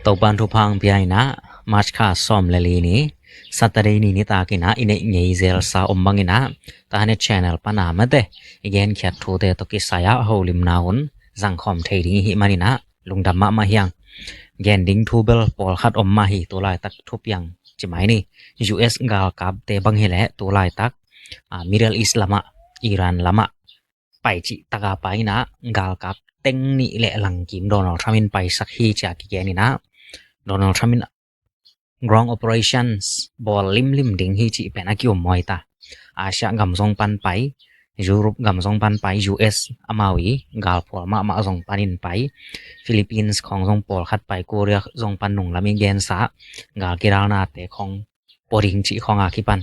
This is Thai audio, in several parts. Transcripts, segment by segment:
Tau bantu phang piai na March kha som leli ni Saturday ni ni ta kina ine ngei zel sa ombangina ta ne channel pana mate igen khyat thode to ki saya holim naun jangkhom theiding hi manina lungdamma ma hyang gen ding thubel pol khat omma hi tolai tak thupiang chimai ni US gal kap te bang hele tolai tak Middle East lama Iran lama pai chi taka pai na gal kap teng ni le lang kim Donald Trump in pai sak hi cha ki ge ni na Donald Trump in ground operations bol lim ding hi chi pen akiom moi ta Asia gam song pan pai Europe gam song pan pai US amawi gal phol ma song panin pai Philippines khong song pol khat pai Korea song pan nung lami gen sa gal kiral na te khong poring chi khong akipan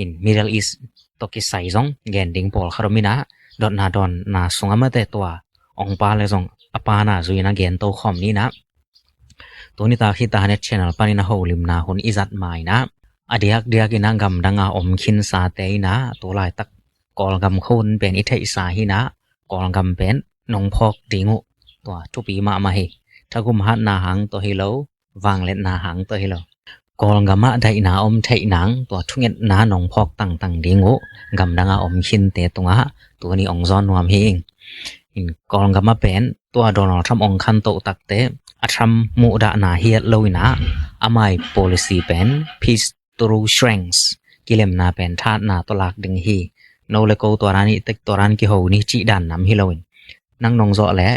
in Middle East to ki sai song gen ding pol kharomina dot na don na sungama te towa ong pa le song apa na zuina gen to khom ni na toni ta khi ta ne channel panina holim na hun izat mai na adiak ina gam danga om khin sa te na to lai tak kol gam khon pen i thei sa hi na kol gam pen nong phok dingu to thupi ma hi thagum hat na hang to hilo wang let na hang to hilo kol gama dai na om thei nang to thunget na nong phok tang dingu gam danga om khin te tunga to ni ong zon nuam hi in kol gama pen to Donald Trump ong khan to tak te atham mu da na hiat loina amai policy pen peace through strengths kilem na pen that na to lak ding hi no le ko to rani tek to ran ki ho ni chi dan nam hi loin nang nong zo le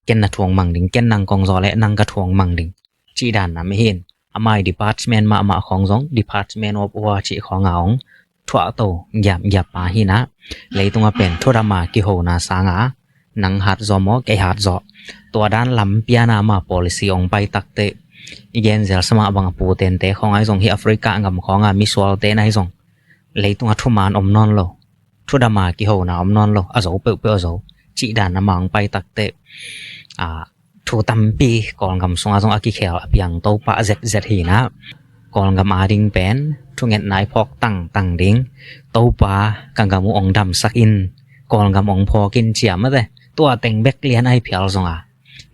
ken na thuang mang ding ken nang kong zo le nang ka thuang mang ding chi dan nam hin amai department ma khong jong department of war chi khong aung thwa to yap pa hi na leitunga pen thorama ki ho na sanga nang hat zo mo ke hat zoตัวด้านลำเปียนามา policy องไปตักเตอีเกนเซลสมาบังปูเตนเตของไอ้ทรงที่แอฟริกางำของมิสวอลเตนไอ้ทรงเลยตัวทุมานอมนอนโลทุดามากิโหนาอมนอนโลอะโซเปเปโซจิดานนามังไปตักเตทูตัมปีกองกำทรงอาทรงอากิเขลเปียงโตปะเซหีนะกองกำอาดิงเป็นทุเงนนายพอกตั้งดิงโตปะกังกำมูองดำสักอินกองกำองพอกินเจียมเตตัวเต็งเบกเลียนไอเพียลทรง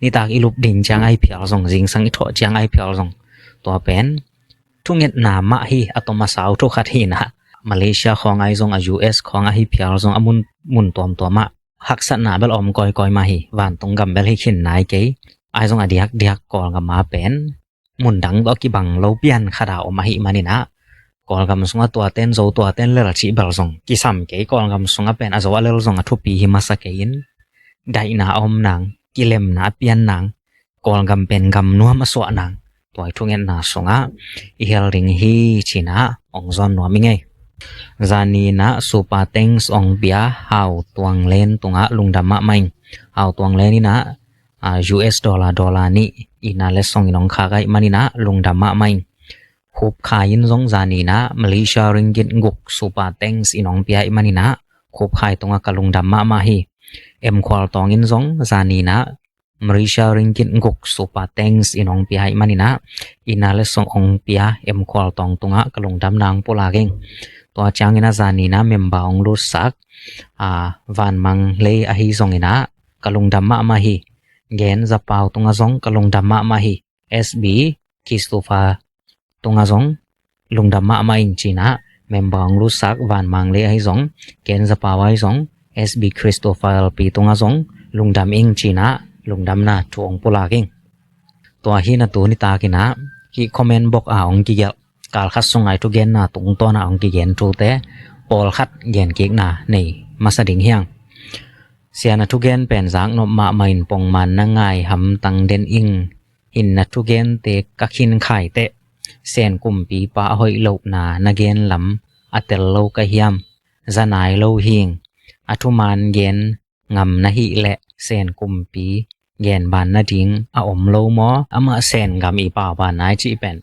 นี่ตากอีลุบดิงจังไอเพียลทรงจิงสังอิทอจังไอเพียลทรงตัวเป็นทุเงนนามะฮีอะตอมาสาวทุขัดฮีนะมาเลเซียของไอทรงUS ของไอเพียลทรงมุนตัวมะหักสนาเบลอมกอยมาฮีวานตรงกำเบลให้ขินนายเกไอทรงอเดียกกอลกำมาเป็นมุนดังดอกกิบังโลเปียนขดาอมาฮีมานี่นะกอลกำทรงตัวเต้นโซตัวเต้นเลลชิเบลทรงกิซัมเกกอลกำทรงเป็นอะโซวะเลลทรงทุปีหิมาสเกยินได้นาอมนางกิเลมนาเปียนนางกอลกำเป็นกำนัวมาสวะนางตัวทุเงนนาสงะอีเฮลริงฮีชินะองซอนนัวมิไงจานีนะสุปาเต็งสองเปียหาวตวงเลนตงะลุงดำมะไมหาวตวงเลนนี่นะUS ดอลลาร์นี่อีนาเลสองอีน้องคาไกมานี่นะลุงดำมะไมคุบขายินซงจานีนะมาเลเซียริงกิตงุกสุปาเต็งอีน้องเปียมานี่นะคุบขายตงะกะลุงดำมะมาฮีเอ็มควอลตองอินซงจานีนะมาเลเซียริงกิตงุกสุปาเต็งอีน้องเปียมานี่นะอีนาเลสององเปียเอ็มควอลตองตงะกะลุงดำนางปุลาเกงตัวจางอินาจานีนะเมมบาองลุสักวันมังเลอหิซงอินะกะลุงดำมะมาฮีเกนจะเปาตงะซงกะลุงดำมะมาฮี SB คิสโตฟาตงะซงลุงดำมะมาอินจีนะเมมบาองลุสักวันมังเลอหิซงเกนจะเปาไว้ซง SB คริสโตฟาปีตงะซงลุงดำอิงจีนะลุงดำนาทวงปุลาเกงตัวฮีนะตัวนิตากินะki comment boxองกิเกกาลคัดส่งไอทุเกนนาตุงตัวนาองกิเกนทูเตปอลคัดเกนเกกนานี่มาสดิงเฮียงเสียนะทุเกนเป็นจางนมะไมนปองมันนางายหำตังเดนอิงหินนะทุเกนเตกะขินไข่เตเซนกุมปีปะหอยโลบนานะเกนลำอเตลโลกะเฮียมจานายโลหิงอทุมานเกนงำนะหิและเซนกุมปีเกนบานนะดิงออมโลมออะมาเซนกำอีป่าบานนายจิเป็น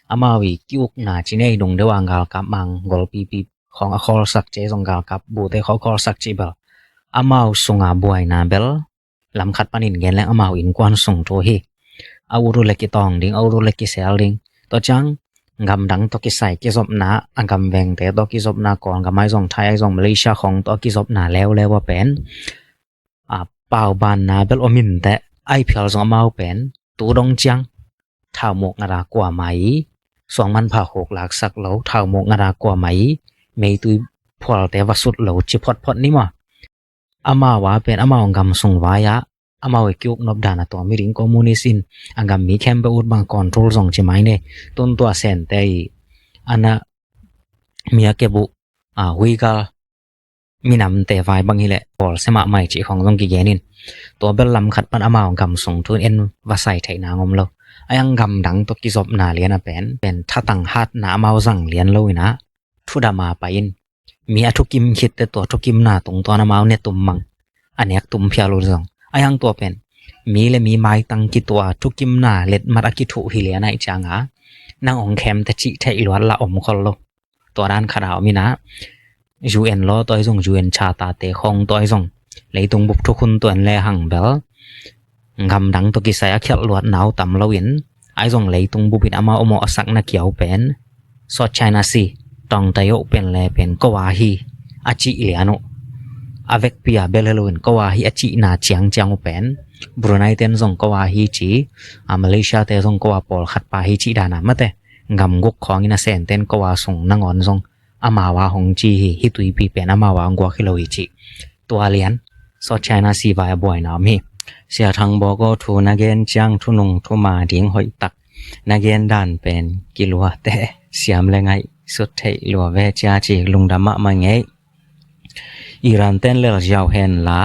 อามาวิกิวกนาจิเนดงเดวางกาลกับมังกอลปีของอคอลสักเจสงกาลกับบูเตเขาคอลสักจิเบลอามาสุงาบวยนาเบลลำคัดปานินเกนและอามาอินกวนส่งโทฮีอาวุรุเล็กตองดิงอาวุรุเล็กเซลดิงตัวจังกำดังตอกิใส่กิซบนาอังกำแวงแต่ตอกิซบนาก่อนกับไม้ส่งไทยส่งมาเลเซียของตอกิซบนาแล้วว่าเป็นเป่าบานนาเบลอมินแต่ไอเพียลส่งอามาเป็นตูดงจัง ท้าวหมกนาดากว่าไหมสวงมันพา6ลักสักเหลาท้าวหมกนาดากว่าไหมเมตุยพอลแต่ว่าสุดเหลาจิพอดนี่มาอามาว่าเป็นอามาองกำสงวายะอามาเวกิกนบดานะตัวมิริงคอมมูนิสต์อังกำมีแคมเปอุดบังคอนโทรลสองใช่ไหมเนี่ยต้นตัวเซนเตยอันน่ะมีอาเกบุหุยกามีนำแต่ไฟบางทีแหละบอลสมาใหม่จีของต้องกี่แกนินตัวเบลลำขัดปันอามาของกำส่งทุนเอ็นว่าใส่ไถนางอมเรายังกำดังตกิจบนาเลียนเป็นท่าตังฮัดนาเมาสั่งเลียนเลยนะทุดามาไปอินมีทุกิมคิดแต่ตัวทุกิมนาตรงตัวนาเมาเนี่ยตุ่มมังอันนี้ตุ่มเพียรุซองยังตัวเป็นมีและมีไม้ตังกิตัวทุกิมนาเล็ดมากิถุฮิเลียนไอจางนางองแคมแต่จิไทยล้วนละอมคนโลตัวด้านขดาวมีนะUN ล้อตัวส่ง UN ชาตาเตคองตัวส่งเลยตรงบุกทุกคนตัวแลหังเบลกำดังตัวกิสายเขียลวดหนาวต่ำเราเห็นไอ้ส่งเลยตรงบุบินอามาอมอสักนักเขียวเป็นสอดไชนาซีตองตะโยเป็นแลเป็นกวาฮีอาจิเลียโนอเวกเปียเบลโลนกวาฮีอาจินาเจียงเป็นบรูไนเตนส่งกวาฮีจีมาเลเซียเตส่งกวาปอลขัดปาฮีจีดานามาเตกำกุกของอินาเซนเตนกวาส่งนางอนส่งอามาว่าหงจีฮิตุยปีเป็นอามาว่างวคิโลอิจิตัวเลียนสอดไชนาซีวายบ่อยนามีเสียทางบอก็ทูนาเกนจังทุนงทุมาดิงหอยตักนาเกนด้านเป็นกิโลแต่เสียมแลไงสุดเทลัวเวจาจีลุงดามะมาไงอิรันเต้นเลเจ้าเห็นลา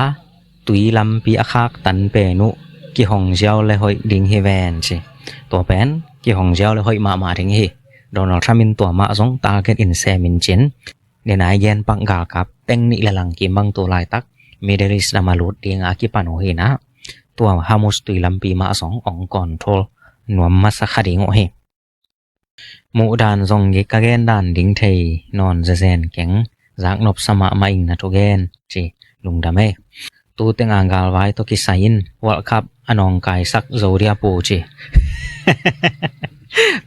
ตุยลำปีอาคักตันเปนุกิหงเจ้าเลยหอยดิงเฮเวนจีตัวเป็นกิหงเจ้าเลยหอยมาถึงเฮโดนัลด์ทรัมป์ตัวมาสงตาเกตอินเซมินจินเดนายเยนปังกากับเต็งนิละลังกิมังตัวลายตักเมเดริสนามาลุดเดียงอากิปานโอเฮนะตัวฮามุสตุยลำปีมาสงองคอนโทรลนวมมาสักดิงโอเฮหมู่ดานทรงเกกะเกนดานดิงเทยนอนเซนเก่งจากนบสมามาอิงนะทุเกนจีลุงดาเมตูเต็งอ่างกาลไว้ตกิไซน์วอลคับอนองกายสักโซเรียปูจี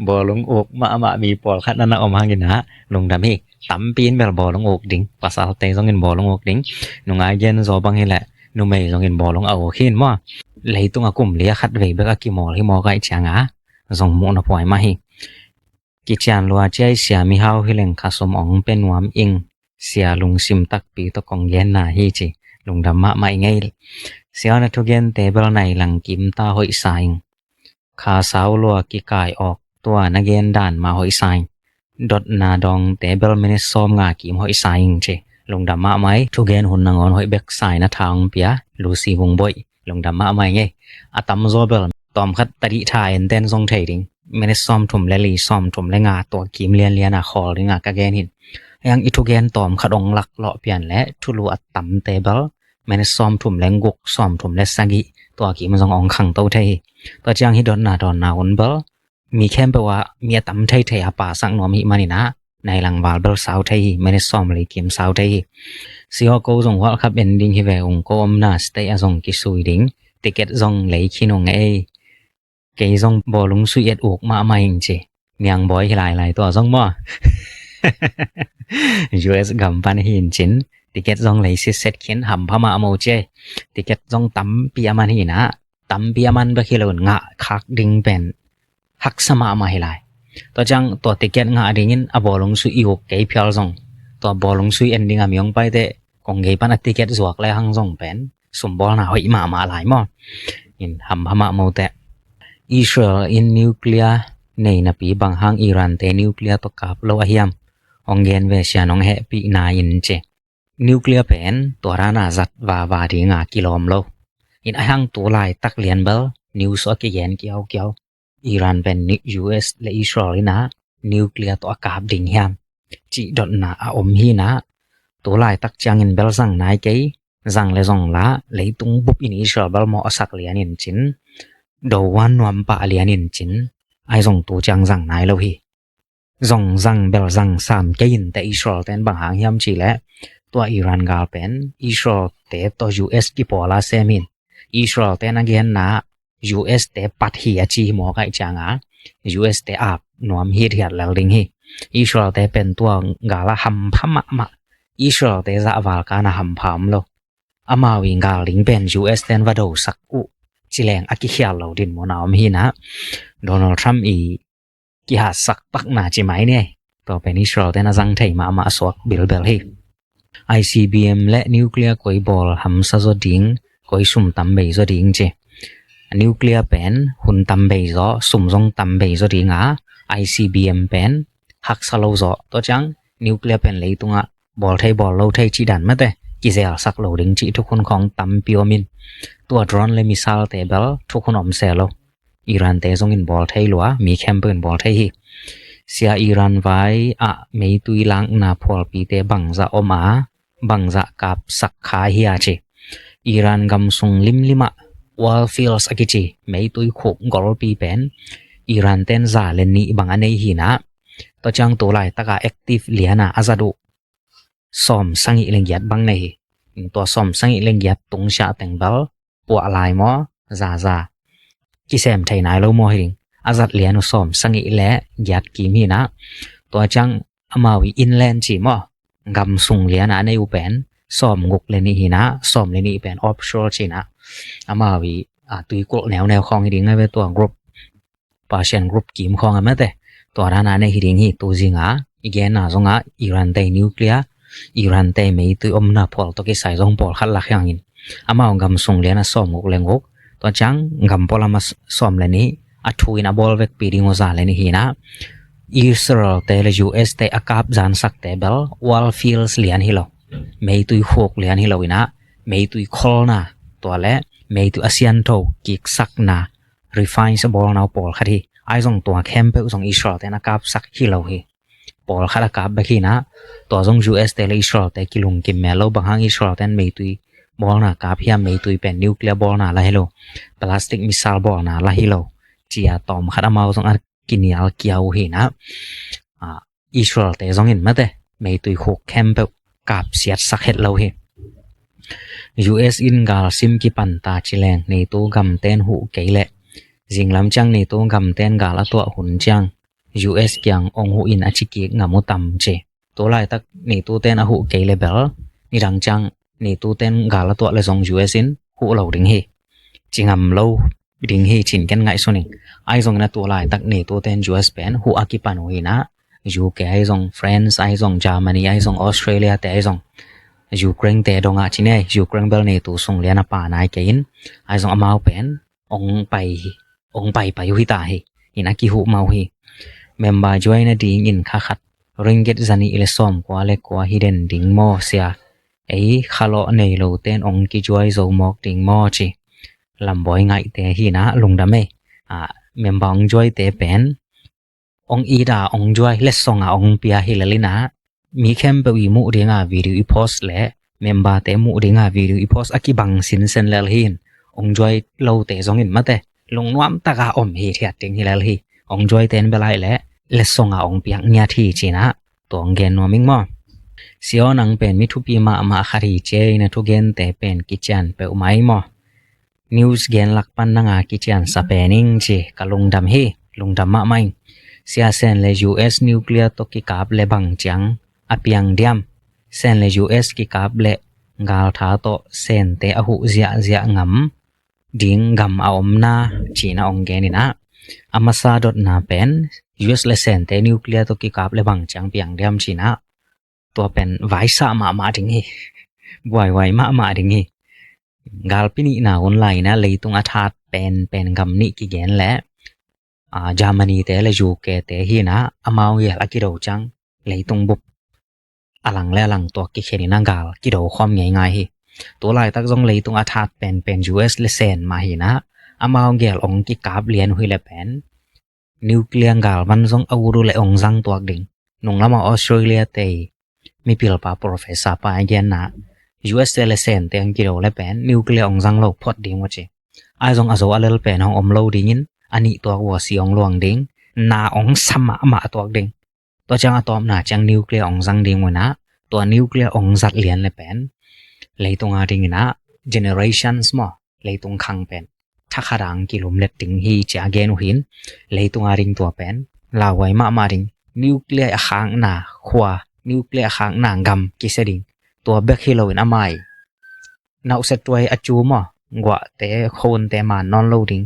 บอลงอกมามีปอลขัดนั่นออกมากินนะลงดำให้ตั้มปีนแบบบอลงอกดิ่งภาษาเตยต้องกินบอลงอกดิ่งนุ่งไอเย็นซอบางทีแหละนุ่มไม่ต้องกินบอลงเอาขึ้นว่าเลยต้องอากุมเลี้ยขัดเวเบกกิมอลที่มอไก่จางส่งมุนปล่อยมาให้กิจการลัวใจเสียมีเฮาให้เล่งคาสมองเป็นหวามอิงเสียลุงซิมตักปีตะกองเย็นนาฮีจีลุงดำมาไงเสียนัทุเกนเตเบลในหลังกิมตาหอยสายคาสาวลัวกิกายออกตัวนักเรียนด่านมาหอยสายดดนาดองเตเบลเมเนซอมงากิมหอยสายเจลงดำมาไหมทุเกนหุ่นนางอนหอยเบกสายนาทางเปียลูซี่วงบ่อยลงดำมาไหมไงอาตัมโซเบลตอมคัดตดิทายเต้นทรงเทดิงเมเนซอมถุมและลีซอมถุมและงาตัวกิมเลียนอาคอลงากะแกนหินยังอิทุเกนตอมขดองหลักเลาะเปลี่ยนและทุลูอัตตัมเตเบลเมเนซอมถุมและงกซอมถุมและสักิตัวกิมทรงองขังเต้าเทตัวจังฮิดอนนาดอนนาวนเบลมีแค่แปลว่ามีตำไทยๆอาป่าสังนอมหิมานี่นะในหลังวาลเบลสาวไทยไม่ได้ซ้อมเลยเกมสาวไทยซีฮอโกส่งว่าครับเอนดิ้งฮิเวองโกอมนาสเตยส่งกิสุยดิ้งติเกตส่งเลยคินงเอเกยส่งบอลงสุยเอ็ดอกมาใหม่จริงเมียงบอยหลายตัวส่งบ่ US กำปันหินจินติเกตส่งเลยสิเซตเขียนหำพม่าโมเจติเกตส่งตำปียมันหินะตำปียมันบะคิโลนงะคักดิ้งเป็นหักสมามาให้หลายตัวจังตัวติเกตงาดิ่งอบอลงสุอีกเกยเพียลซงตัวบอลงสุเอนดิ้งมีองไปเตกงเกยปันติเกตจวกและหังซงเป็นสมบอลนาหอยมาหลายมออินหำพม่าโมเตอิสราเอลอินนิวเคลียร์ในนปีบางหังอิหร่านเตนิวเคลียร์ตกับโลอาฮิยมองเกนเวเชียนองเฮปีนาอินเจนิวเคลียร์เป็นตัวรานาจัดวาดีงากิโลมโลอินอาหังตัวลายตักเลียนเบลนิวส์อกิเยนเกี่ยวอิหร่านเป็น US และอิสราเอลนะนิวเคลียร์ตัวกาบดิ่งเฮียมจีดอนนาอมฮีนะตัวลายตักจังอินเบลสังนายเกยสังเลซองละเลยตุงบุบอินอิสราเอลมอสักเลียนินจินดอวันนวมปะเลียนินจินไอส่งตัวจังสังนายโลฮีส่งสังเบลสังสามเกยินแต่อิสราเอลเต็นบางหางเฮียมจีและตัวอิหร่านกาลเป็นอิสราเอลเตตัว US กิปอลาเซมินอิสราเอลเตนักเรียนนะUS เตปัดฮีจีหมอไก่จางUS เตอาบนวมฮีเทียดแล้วลิงฮีอิสราเอลเตเป็นตัวกาลาหัมพมะอิสราเอลเตจะวาลกานะหัมพามโลอามาวิงกาลิงเป็น US เตนวาโดสักอุ จิแลงอกิเขียลเหล่าดินหมอนาวมีนะโดนัลด์ทรัมป์อีกิหาสักปักหนาจิไหมเนี่ยต่อไปนี้เราแต่นะจังไทยมาสวกบิลเบลให้ ICBM และนิวเคลียร์กวยบอลหำซะจดิงกวยสุ่มตำเบยจดิงเจนิวเคลียร์เป็นหุ่นตำเบยจอสุ่มจงตำเบยจดิงICBM เป็นหักสโลจอตัวจังนิวเคลียร์เป็นเลยตรงบอลไทยบอลเราไทยจีดันมาแต่กิเซลสักโลดิงจีทุกคนของตำปิวมินตัวดรอนและมิสไซล์เตเบลทุกคนอมเซลอิหร่านเตจงอินบอลไทยหลัวมีแคมเปญบอลไทยเสียอิหร่านไว้ไม่ตุยลังนาพอลปีเตบังจะอมาบังจะกับสักขาเฮียเจอิหร่านกำส่งลิมะวอลฟิลส์อกิจีไม่ตุยขุกกอลปีเป็นอิหร่านเต้นจะเลนนี้บังอันในหินะตัวจังตัวไหลตะกาแอคทีฟเลียนาอาซาดุซ่อมสังอิเลงยัดบังในตัวซ่อมสังอิเลงยัดตรงชาแตงเบลปัวลายมอซากิเซมไทยนายโลมอหิงอาซัดเลียนุซ่อมสังอิและยัดกิมีนะตัวจังอมาวิอินแลนด์จีมอกำสุงเลียนะในอุเป็นซ่อมงกเลนี่หินะซ่อมเลนี่เป็นออฟชอร์จีนะอมาวิตุยกลแนวของหิงไงเวตัวกรุ๊ปปาเชนกรุ๊ปกิมของอมาแต่ตัวรานาในหิงหิตัวจิงอีกแกน่าจงอิหร่านไตนิวเคลียร์อิหร่านไตไม่ตุยอมนาพอลตัวกิใส่จงพอลขัดลักอย่างอินอมากำสุงเลียนะซ่อมงกเลงกตัวจังกำพอลมาซ่อมเลนี่ทุยนะบอลเวกปีดิงโอซาเลนี่หินะอิสราเอลเตเลUSเตอากาบจานสักเตเบลวอลฟิลส์เลียนฮิโลไม่ตุยโคกเลียนฮิโลวินะไม่ตุยคอลนาตัวและไม่ตุยอาเซียนโตกิกสักนารีไฟน์สบอลนาปอลคัดฮีไอซงตัวแคมเปอร์ซงอิสราเอลเตนะกาบสักฮิโลฮีปอลคัดกาบเบกีนะตัวซง US เตเลอิสราเอลเตกิลุงกิมเมลโลบังฮังอิสราเอลเตนไม่ตุยบอลนากาบเฮียไม่ตุยเป็นนิวเคลียร์บอลนาละฮิโลพลาสติกมิสไซล์บอลนาละฮิโลจีอาตอมขัดมาส่งกินยาเกียวหินะอิสราเอลเตจงเห็นมาแต่ไม่ตุยโคแคมเปกับเสียดสักเห็ดเราเฮ US อินกาลซิมกิปันตาจิแรงในตัวกำเต้นหูเกยเละจิงลำจังในตัวกำเต้นกาละตัวหุ่นจัง US ยังองหูอินอชิกิงามุตัมเจตัวไล่ตักในตัวเต้นหูเกยเลเบลนี่ดังจังในตัวเต้นกาละตัวเลยส่ง US อินหูเราดิงเฮจิงำเราดิงเฮชินกันไงส่วนนึงไอซงนะตัวลายตักเนตัวเต้น US เป็นหูอากิปันหูนะ UK ไอซง France ไอซง Germany ไอซง Australia แต่ไอซง Ukraine แต่ดงจิเน Ukraine เบลเนตัวส่งเลียนป่านายเกินไอซงอมาเป็นองไปอยู่ที่ตาเฮอินากิหูมาเฮเมมบาจอยนะดิงอินคาขัดริงเกตจันีอิเลซอมกว่าเล็กกว่าฮิเดนดิงมอเสียไอคาโลเนโลเต้นองกิจอยโซมอกดิงมอจีลำบอยไงแต่หินะลงดำเมเมมบังจอยแต่เป็นองอีดาองจอยเลสซงองเปียฮิลลินะมีแคมเปวีมุเรียงวิดีโออีโพสและเมมบาแต่มุเรียงวิดีโออีโพสอากิบังสินเซนเลลหินองจอยโลแต่ซงอินมาแต่ลงน้ำตากาอมเฮียติงฮิลลฮีองจอยเต้นเบลายและเลสซงองเปียงเนียทีจีนะตัวองเกนนัวมิงมอเสียวนังเป็นมิทุปีมาคารีเจนะทุเกนแต่เป็นกิจันเปอุไมมอnews gen lakpan na nga kichian sa pening chi kalung dam hi lungdam ma mai sia sen le US nuclear to ki kap le bang chang apiang diam sen le US ki kap le ngal tha to sen te ahu zia ngam ding gam aom na china ong gen na amasa dot na pen US le sen te nuclear to ki kap le bang chang piang diam china to pen vai sa ma ding hi wai ma ding hi gal pini na online na leitung athat pen gam ni ki gen le Germany te le UK te hi na amau ye la ki do chang leitung bup alang le alang to ki kheni na gal ki do khom ngai hi to lai tak jong leitung athat pen US le sen ma hi na amau gel ong ki kap lien hui le pen nuclear gal van jong awuru le ong jang tuak ding nong lama Australia te mi pil pa professor pa gen na US le sen te ang kilo le pen nuclear ong jang lo phot ding wache ai jong azo alel pen hong om lo ding in ani to wa si ong luang ding na ong sama ma to ding to chang atom na chang nuclear ong jang ding wa na to nuclear ong zat lian le pen leitung a ding na generations mo leitung khang pen thakharang kilom let ding hi cha gen hin leitung a ring to pen lawai ma ding nuclear a khang na khwa nuclear khang na gam ki se dingตัวเบคฮิโลอินอามายนาอุเซตวยอจูมอ gwa te khôn te man non lo ding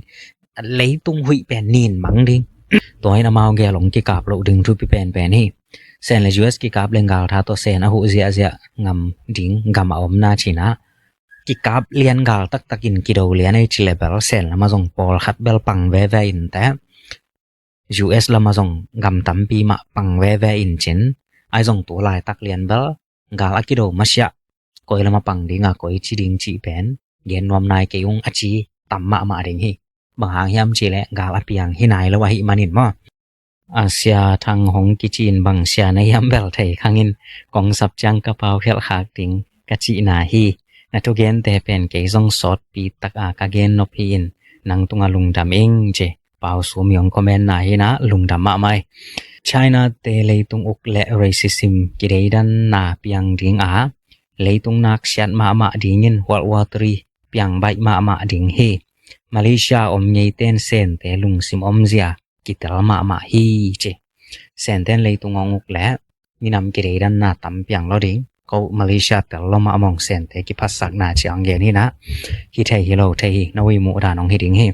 lấy tung hui pen nin mang ding toy na mau ge long ki kap lo ding thu pi pen hi sen le US ki kap lengal tha to sen a hu zia ngam ding gam om na china ki kap lian gal tak takin ki do lian ai level sen la ma jong pol khat bel pang ve in ta US la ma jong gam tam pi ma pang ve in chen ai jong tu lai tak lian bel gal akido ma sya koi la ma pang dinga koi chi ding chi pen gen nom nai ke yung achi tamma ma ding hi bang hang hiam chi le gal apiang hi nai la wa hi manin mo Asia thang hong ki chin bang sia na yam bel thai khangin kong sap chang ka pau khel khak ting ka chi na hi na to gen te pen ke jong sot pi tak a ka gen no pin nang tunga lung dam eng che pau su myong comment na hi na lung dam ma mai China te leitung uk le racism ki reidan na piang ding a leitung nak siat ma dingin World War 3 piang bai ma ding hi Malaysia om nyei ten sen te lung sim om zia kital ma hi che sen ten leitung onguk le minam ki reidan na tam piang lo ding ko Malaysia tel lo ma mong sen te ki phasak na chiang ge ni na hi thai hi lo thai hi nawi mu da nong hi ding hi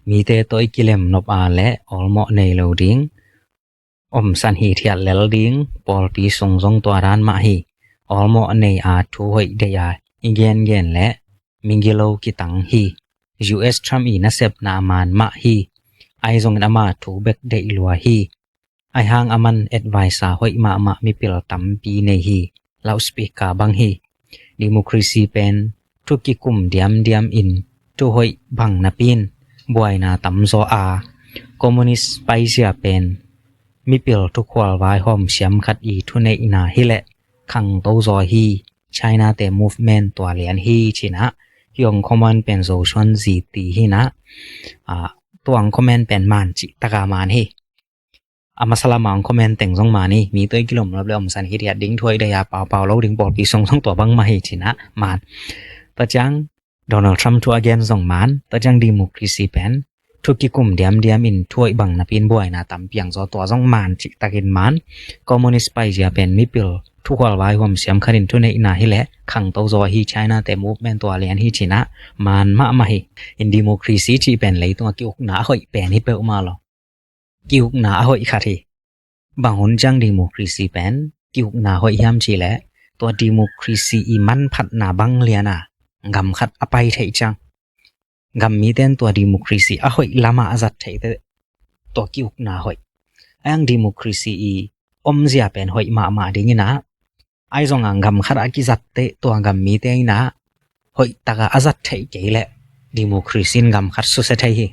mi te toi kilem nop a le olmo nei lo ding om san hi thiat lel ding pol pi song jong to ran ma hi olmo nei a thu hoi de ya igen gen le mingilo ki tang hi US Trump i na sep na man ma hi ai jong na ma thu bek de lua hi ai hang aman advisor hoi ma mi pil tam pi nei hi loudspeaker bang hi democracy pen thu ki kum diam in thu hoi bang na pin buai na tam zo a communist paisia pen mi pil thu khwal vai hom siam khat i thu nei na hi le khang to zo hi China te movement to lian hi china yong common pen zo shon ji ti hi na tuang comment pen man chi taka man hi amasala mang comment teng jong mani mi toi kilom lab le om san hi ria ding thoi da ya pau lo ding bol pi song to bang ma hi china man pachang Donald Trump to again jong man pachang democracy pen thuki kum diam in thoi bang na pin boy na tam piang zo to jong man chi takin man communist pai ja pen mi pil thu khwal wai hom siam kharin thu nei na hi le khang to zo hi China te movement to alian hi china man ma hi in democracy chi pen lei to ki uk na hoi pen hi pe ma lo ki uk na hoi khathi bang hun jang democracy pen ki uk na hoi yam chi le to democracy i man phat na bang liana gam khat apai thei chang gam mi ten to democracy a hoi lama azat thei te to ki uk na hoi ang democracy i om zia pen hoi ma ding na ai jong angam khara ki zat te to angam mi te na hoi taka azat thei ke le democracy ngam khat su se thei hi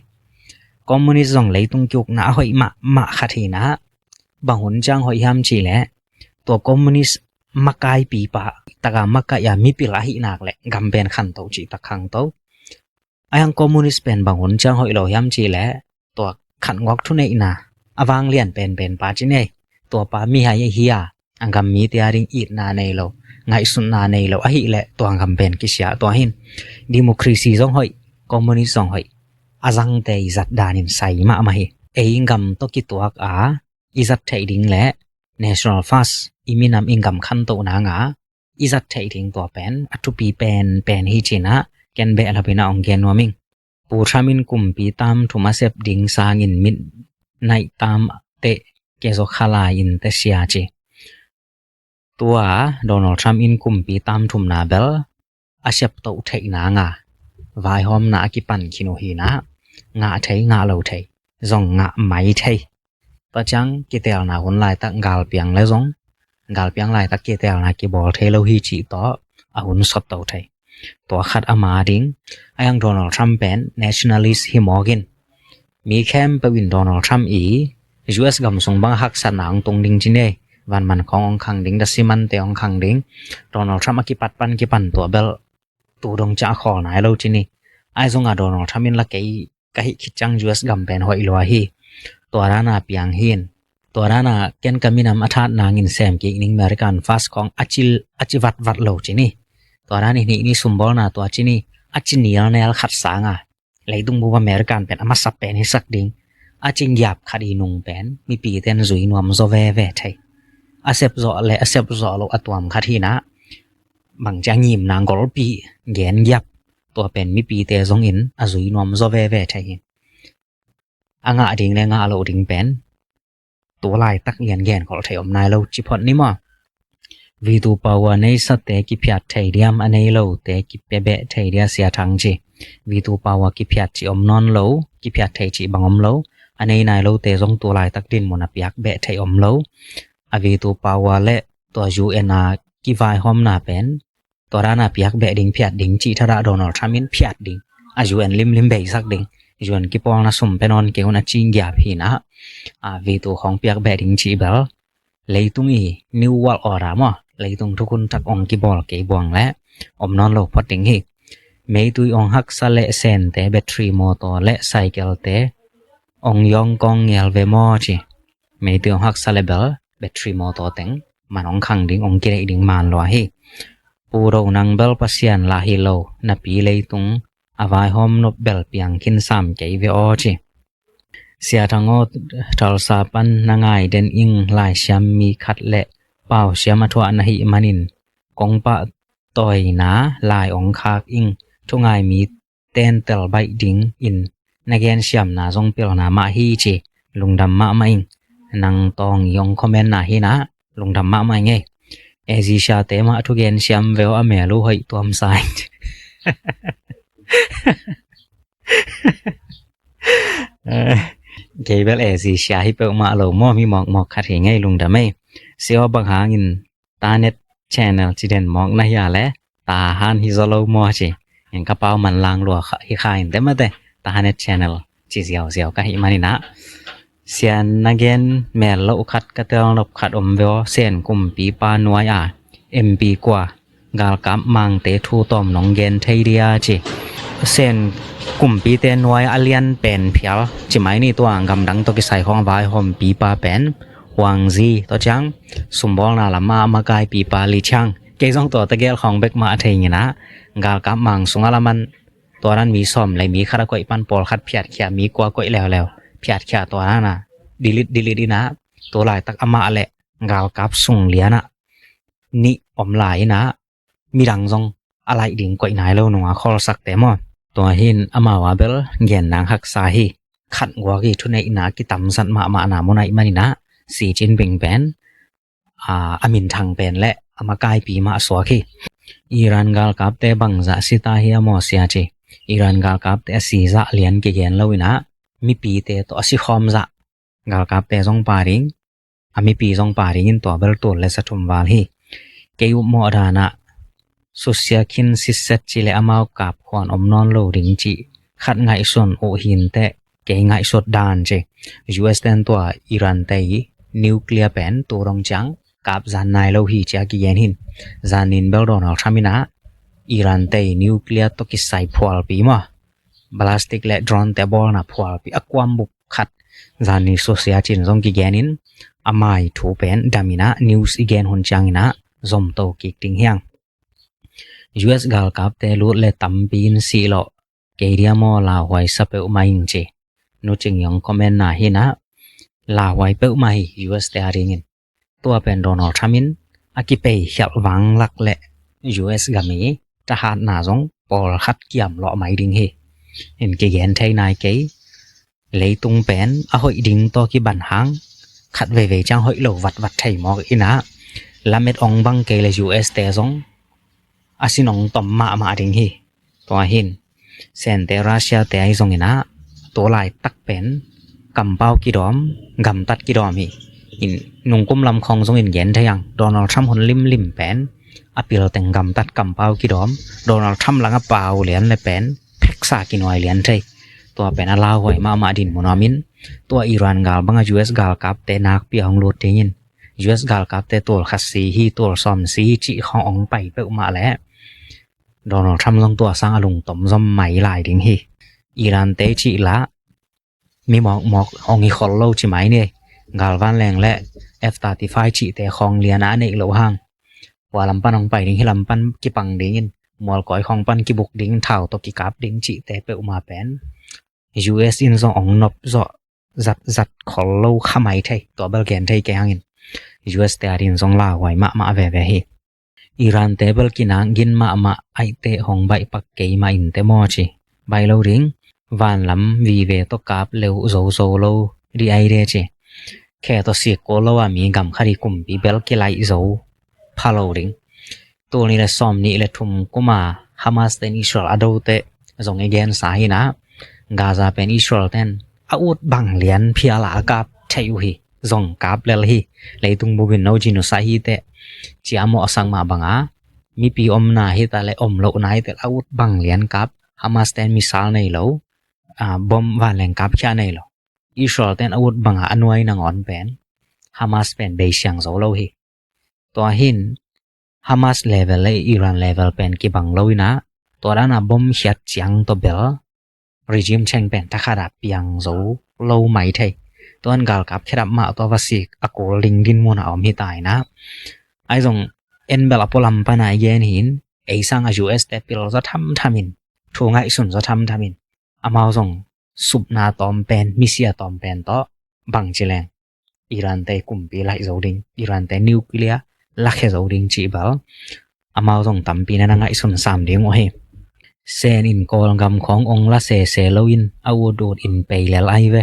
communist jong leitung kyuk na hoi ma khathi na bangun jang hoi ham chi le to communist makai pi pa taka maka ya mi pi la hi nak le gam ben khan to chi ta khang to ayang communist pen bangun jang hoi lo yam chi le to khan ngok thu nei na awang lian pen pa chi nei to pa mi ha ye hi ya angam mi te aring it na nei lo ngai sun na nei lo a hi le to angam ben ki sia to hin democracy jong hoi communist jong hoi azang te izat danin sai ma hi e ingam to ki tuak a izat thei ding le national fast iminam ingam khan to na nga izat thei ding to pen atupi pen hi china ken be la bina ong gen noming pu thamin kum pi tam thuma sep ding sangin min nai tam te ke zo khala in te sia chi tua Donald Trump in kum pi tam thum na bel asep to thei na nga vai hom na ki pan khino hi na nga thei nga lo thei zong nga mai thei pachang ki tel na hun lai tak gal piang le zong gal piang lai tak ki tel na ki bol thei lo hi chi to a hun sot to thei to khat ama ding ayang Donald Trump pen nationalist hi mogin mi khem pawin Donald Trump i US gam song bang hak sanang tong ding chine van man khong khang ding da siman te ong khang ding Donald Trump ki pat pan ki pan to bel tu dong cha khol nai lo chini ai zonga Donald Trump in la kai ka hi khichang US gam pen hoi lo hi to rana piang hin to rana ken kaminam athat nangin sem ki ning American fast khong achivat vat lo chini to rani ni sumbol na to chini achinial nel khat sanga leidung bu American pen ama sap pen hi sak ding aching yap khadi nung pen mi pi ten zui nuam zo ve thai asep zo lo atwam khathi na bang jangim nang gol pi gen yap ตัวเป็นมีปีเตซงอินอาจุยนอมโซเวเวไทยอ่างะดิ่งเลยงะเราดิ่งเป็นตัวลายตักเลียนแกนของไทยอมนายเราจิพอดนี่มั้งวิตูปาวในสัตเตกิพิยัดไทยเดียมอันนี้เราเตกิเปเบไทยเดียเสียทางจีวิตูปาวกิพิยัดจีอมนอนเรากิพิยัดไทยจีบังอมเราอันนี้นายเราเตซงตัวลายตักดินมนับยักเบไทยอมเราอวิตูปาวเละตัวยูเอ็นากิวายหอมนาเป็นตัวรานาพิยักเบดิ่งพิยัดดิ่งจีทาราโดนัลด์ทรัมป์มินพิยัดดิ่งอายูเอ็นลิมเบสักดิ่งยูเอ็นกิปอลนาสมเป็นนเกี่ยวนาจิงยาพีนะวิตูของพิยักเบดิ่งจีเบลเลยตุงอีนิววัลออรามะเลยตุงทุกคนทักองกิบอลเก็บบวงและอมนอนโลพอดิ่งฮีไม่ตุยองหักสเลเซนเตแบตทรีมอเตอร์และไซเคิลเตองยองกองเงลเวมอจีไม่ตุยองหักสเลเบลแบตทรีมอเตอร์เต็งมันองขังดิ่งองกิเลดิ่งมันลัวฮีปูโรนังเบลปัสยันลาฮิโลนับปีเลยตุงอวายหอมนบเบลเปียงคินซ้ำเกยเวอจีเสียทั้งอดทัลซาปันนางไอเดนอิงลายเสียมมีขัดเละเป่าเสียมาทัวนาฮิมันินกงปะต่อยนาลายองคากอิงทุงไอมีเต้นเตลใบดิ่งอินนักเรียนเสียมนาจงเปลนามาฮีจีลุงดำมาไม่อิงนางตองยองคอมเมนนาฮีนะลุงดำมาไม่ไงเอซิชาเตมาทุกเรียนเสียมเวลอเมลูให้ตัวมสายเกย์เบลเอซิชาฮิเปลมาโลมอมีหมอกขัดเหงไงลุงดำไม่เสียวบังหางินตาเน็ตchannel จีเด่นมองนะยาและตาหันฮิโซโลมัวจีอย่างกระเป๋ามันลางลัวฮิคายแต่มาแต่ตาหันเน็ต channel จีเสียวก็ฮิมานี่นะเสียนนักเรียนแม่เราขัดกระเตลนบขัดอมเวอเส้นกุมปีปานวยMP กว่ากาลกับมังเตทูตอมน้องเกนไทยเดียจีเส้นกุมปีเตนวยอเลียนเป็นเพียวจีไม่นี่ตัวกำดังตัวกิใส่ของใบหอมปีปาเป็นหวังซีตัวจังสมบูรณ์น่ะละมากายปีปาลิชังเกยงตัวตะเกียของเบกมาเทียนะกาลกับมังสุงละมันตัวนั้นมีซ้อมเลยมีคาราโกยปันปอลขัดเพียดเขียมีกว่าโกยแล้วเพียดเขียตัวนั้นน่ะดิลิดีนะตัวลายตักอามาแหละกาลกับสุงเลียนะนี่อมลายนะมีดังจงอะไรดิ่งโกยนายแล้วหนัวคอสักแต่มอตัวหินอามาวาเบลเงียนนางหักสาฮีขัดหัวกีทุนในนากิตำสันมาหนาโมนายมันนะสีจินเบ่งเป็นอามินทางเป็นและอามากายปีมาสวกีอิรันกาลกับเตบังจะสิตาเฮียมอเสียจีอิรันกาลกับเตสีจะเลียนเกียนเลวินะมีปีเตตัวสิคอมจะกาลกับเตจงปาริงมีปีจงปาริงอินตัวเบลตัวเลสทุมวาลฮีเกยุมอดานะสุเสียคินสิเซจิเลอามาวกับขวานอมนอนโลดิงจีขัดไงส่วนโอหินเตเกยไงสดดานจี US เตนตัวอิรันเตยนิวเคลียร์เป็นตัวรองจังกับจานนายโลหิจากีเยนหินจานินเบลโดนัลทรัมมินะอิรันเตยนิวเคลียร์ตกิสไซพวลปีมาบลาสติกและดรอนเตบอลนะพวลปีอความบุกขัดจานิโซเซียจินจงกีเยนินอามายถูเป็นดามินะนิวส์อีเกนหุนจังนะจอมโตกิกติงเฮียง US กาลกับเตลูเลตัมปีนซีโลเกียร์มอลาไว้สเปลมาอิงเจนูจึงยังคอมเมนต์นะฮินะลาไว้เปลมาฮิ US เตอาริงินตัวเป็นโดนัลด์ทรัมมินอากิเปย์เขียบวังลักเละ US กามีทหารนาจงปอลขัดเกี่ยมเลาะไม่ดิงเฮเห็นเกียนไทยนายเกยเลยตุงเป็นอาหอยดิงตัวกีบันหางขัดเวจังหอยโลวัดไทยมอกอินะลาเม็ดองบังเกยเลย US เตจงอาศินองต่อมมาดิงเฮตัวหินเซนเตรัสเซียเตไอซงอินะตัวลายตักเป็นกำเป้ากี่ดอมกำตัดกี่ดอมฮีอินนุ่งกุมลำคองทรงอินเย็นทยังโดนัลด์ทรัมป์คนลิมเป็นอภิเราแต่งกำตัดกำเป้ากี่ดอมโดนัลด์ทรัมป์หลังเป้าเหรียญเลยเป็นแพ็กซากินไว้เหรียญไทยตัวเป็นอาลาวไว้มาดินมนามินตัวอิหร่านกาลบัง US กาลกับเตนักเปียงลูดเทียน US กาลกับเตตัวขัดสีฮีตัวซอมสีจีขององไปเปิลมาแล้วโดนัลด์ทรัมป์ลงตัวสร้างอารมณ์ต่อมซอมไหมลายดิงฮีอิหร่านเตจีละมีหมอกองอีคอลโลจิไหมเนี่ยกาลวันแรงและ F-35 จีแต่ของเลียนะในโลห่างว่าลำปันองไปดิ้งให้ลำปันกิปังดิ้งมอลก้อยของปันกิบุกดิ้งเท่าตกิกับดิ้งจีแต่เปิลมาเป็น US อินซองนบจัดคอลโลขมายไทยตัวเบลเกนไทยแกงอิน US แต่ดินซองลาไว้มาเวเฮ อิรันเตเบลกินางกินมาไอเตหงใบปักเกยมาอินเตมอจิใบโลริงวานลำวีเวตกาบเลวโซโซโลดีไอเดจิแค่ตัวเสียโกโลว่ามีกำคดีกุมปีเบลกิไลโซพาโลริงตัวนี้ละซอมนี้ละทุมกุมาฮามาสเตนอิสราเอลอโดเตจงเอเกนสาหินะกาซาเป็นอิสราเอลเตนอาวุธบังเลียนพิอาลากาบเทยุฮีจงกาบเลลฮีเลยตุงบุบินโนจินุสาหิเตจีอโมอสังมาบังอามีปีอมนาฮิตาเลอมโลนาฮิเตอาวุธบังเลียนกาบฮามาสเตนมิซาลในโลบอมวานแรงกาบชาในโลอิสราเอลเตนอาวุธบังอาอนวยนางอนเป็นฮามาสเป็นเบชังโซโลฮีตัวหินHamas level และ Iran level เป็นกิบังโลยนะตัวนั้นบอมเฮียดจังตัวเบล regime เชงเป็นตะขาดเปียงโซโลไม่ไทยตัวนั้นกาลกับแค่ดับมาตัววสิกอโกลิงดินมวนะอมฮิตายนะไอ้จงเอ็นเบลอพลัมปนายเยนหินไอ้สัง US แต่ปิลจะทำมินทูง่ายสุนจะทำมินอามาจงสุบนาตอมเป็นมิเซียตอมเป็นต่อบังจิแรงอิรันแต่กุมปีไลโซดิงอิรันแต่นิวเคลียร์ลักเฮโซดิงจีบาลอามาจงตัมปีนันง่ายสุนสามเดียงโอเฮเซนอินกอลกำขององละเซโลอินอาวูดูดอินเปย์เลลไอเว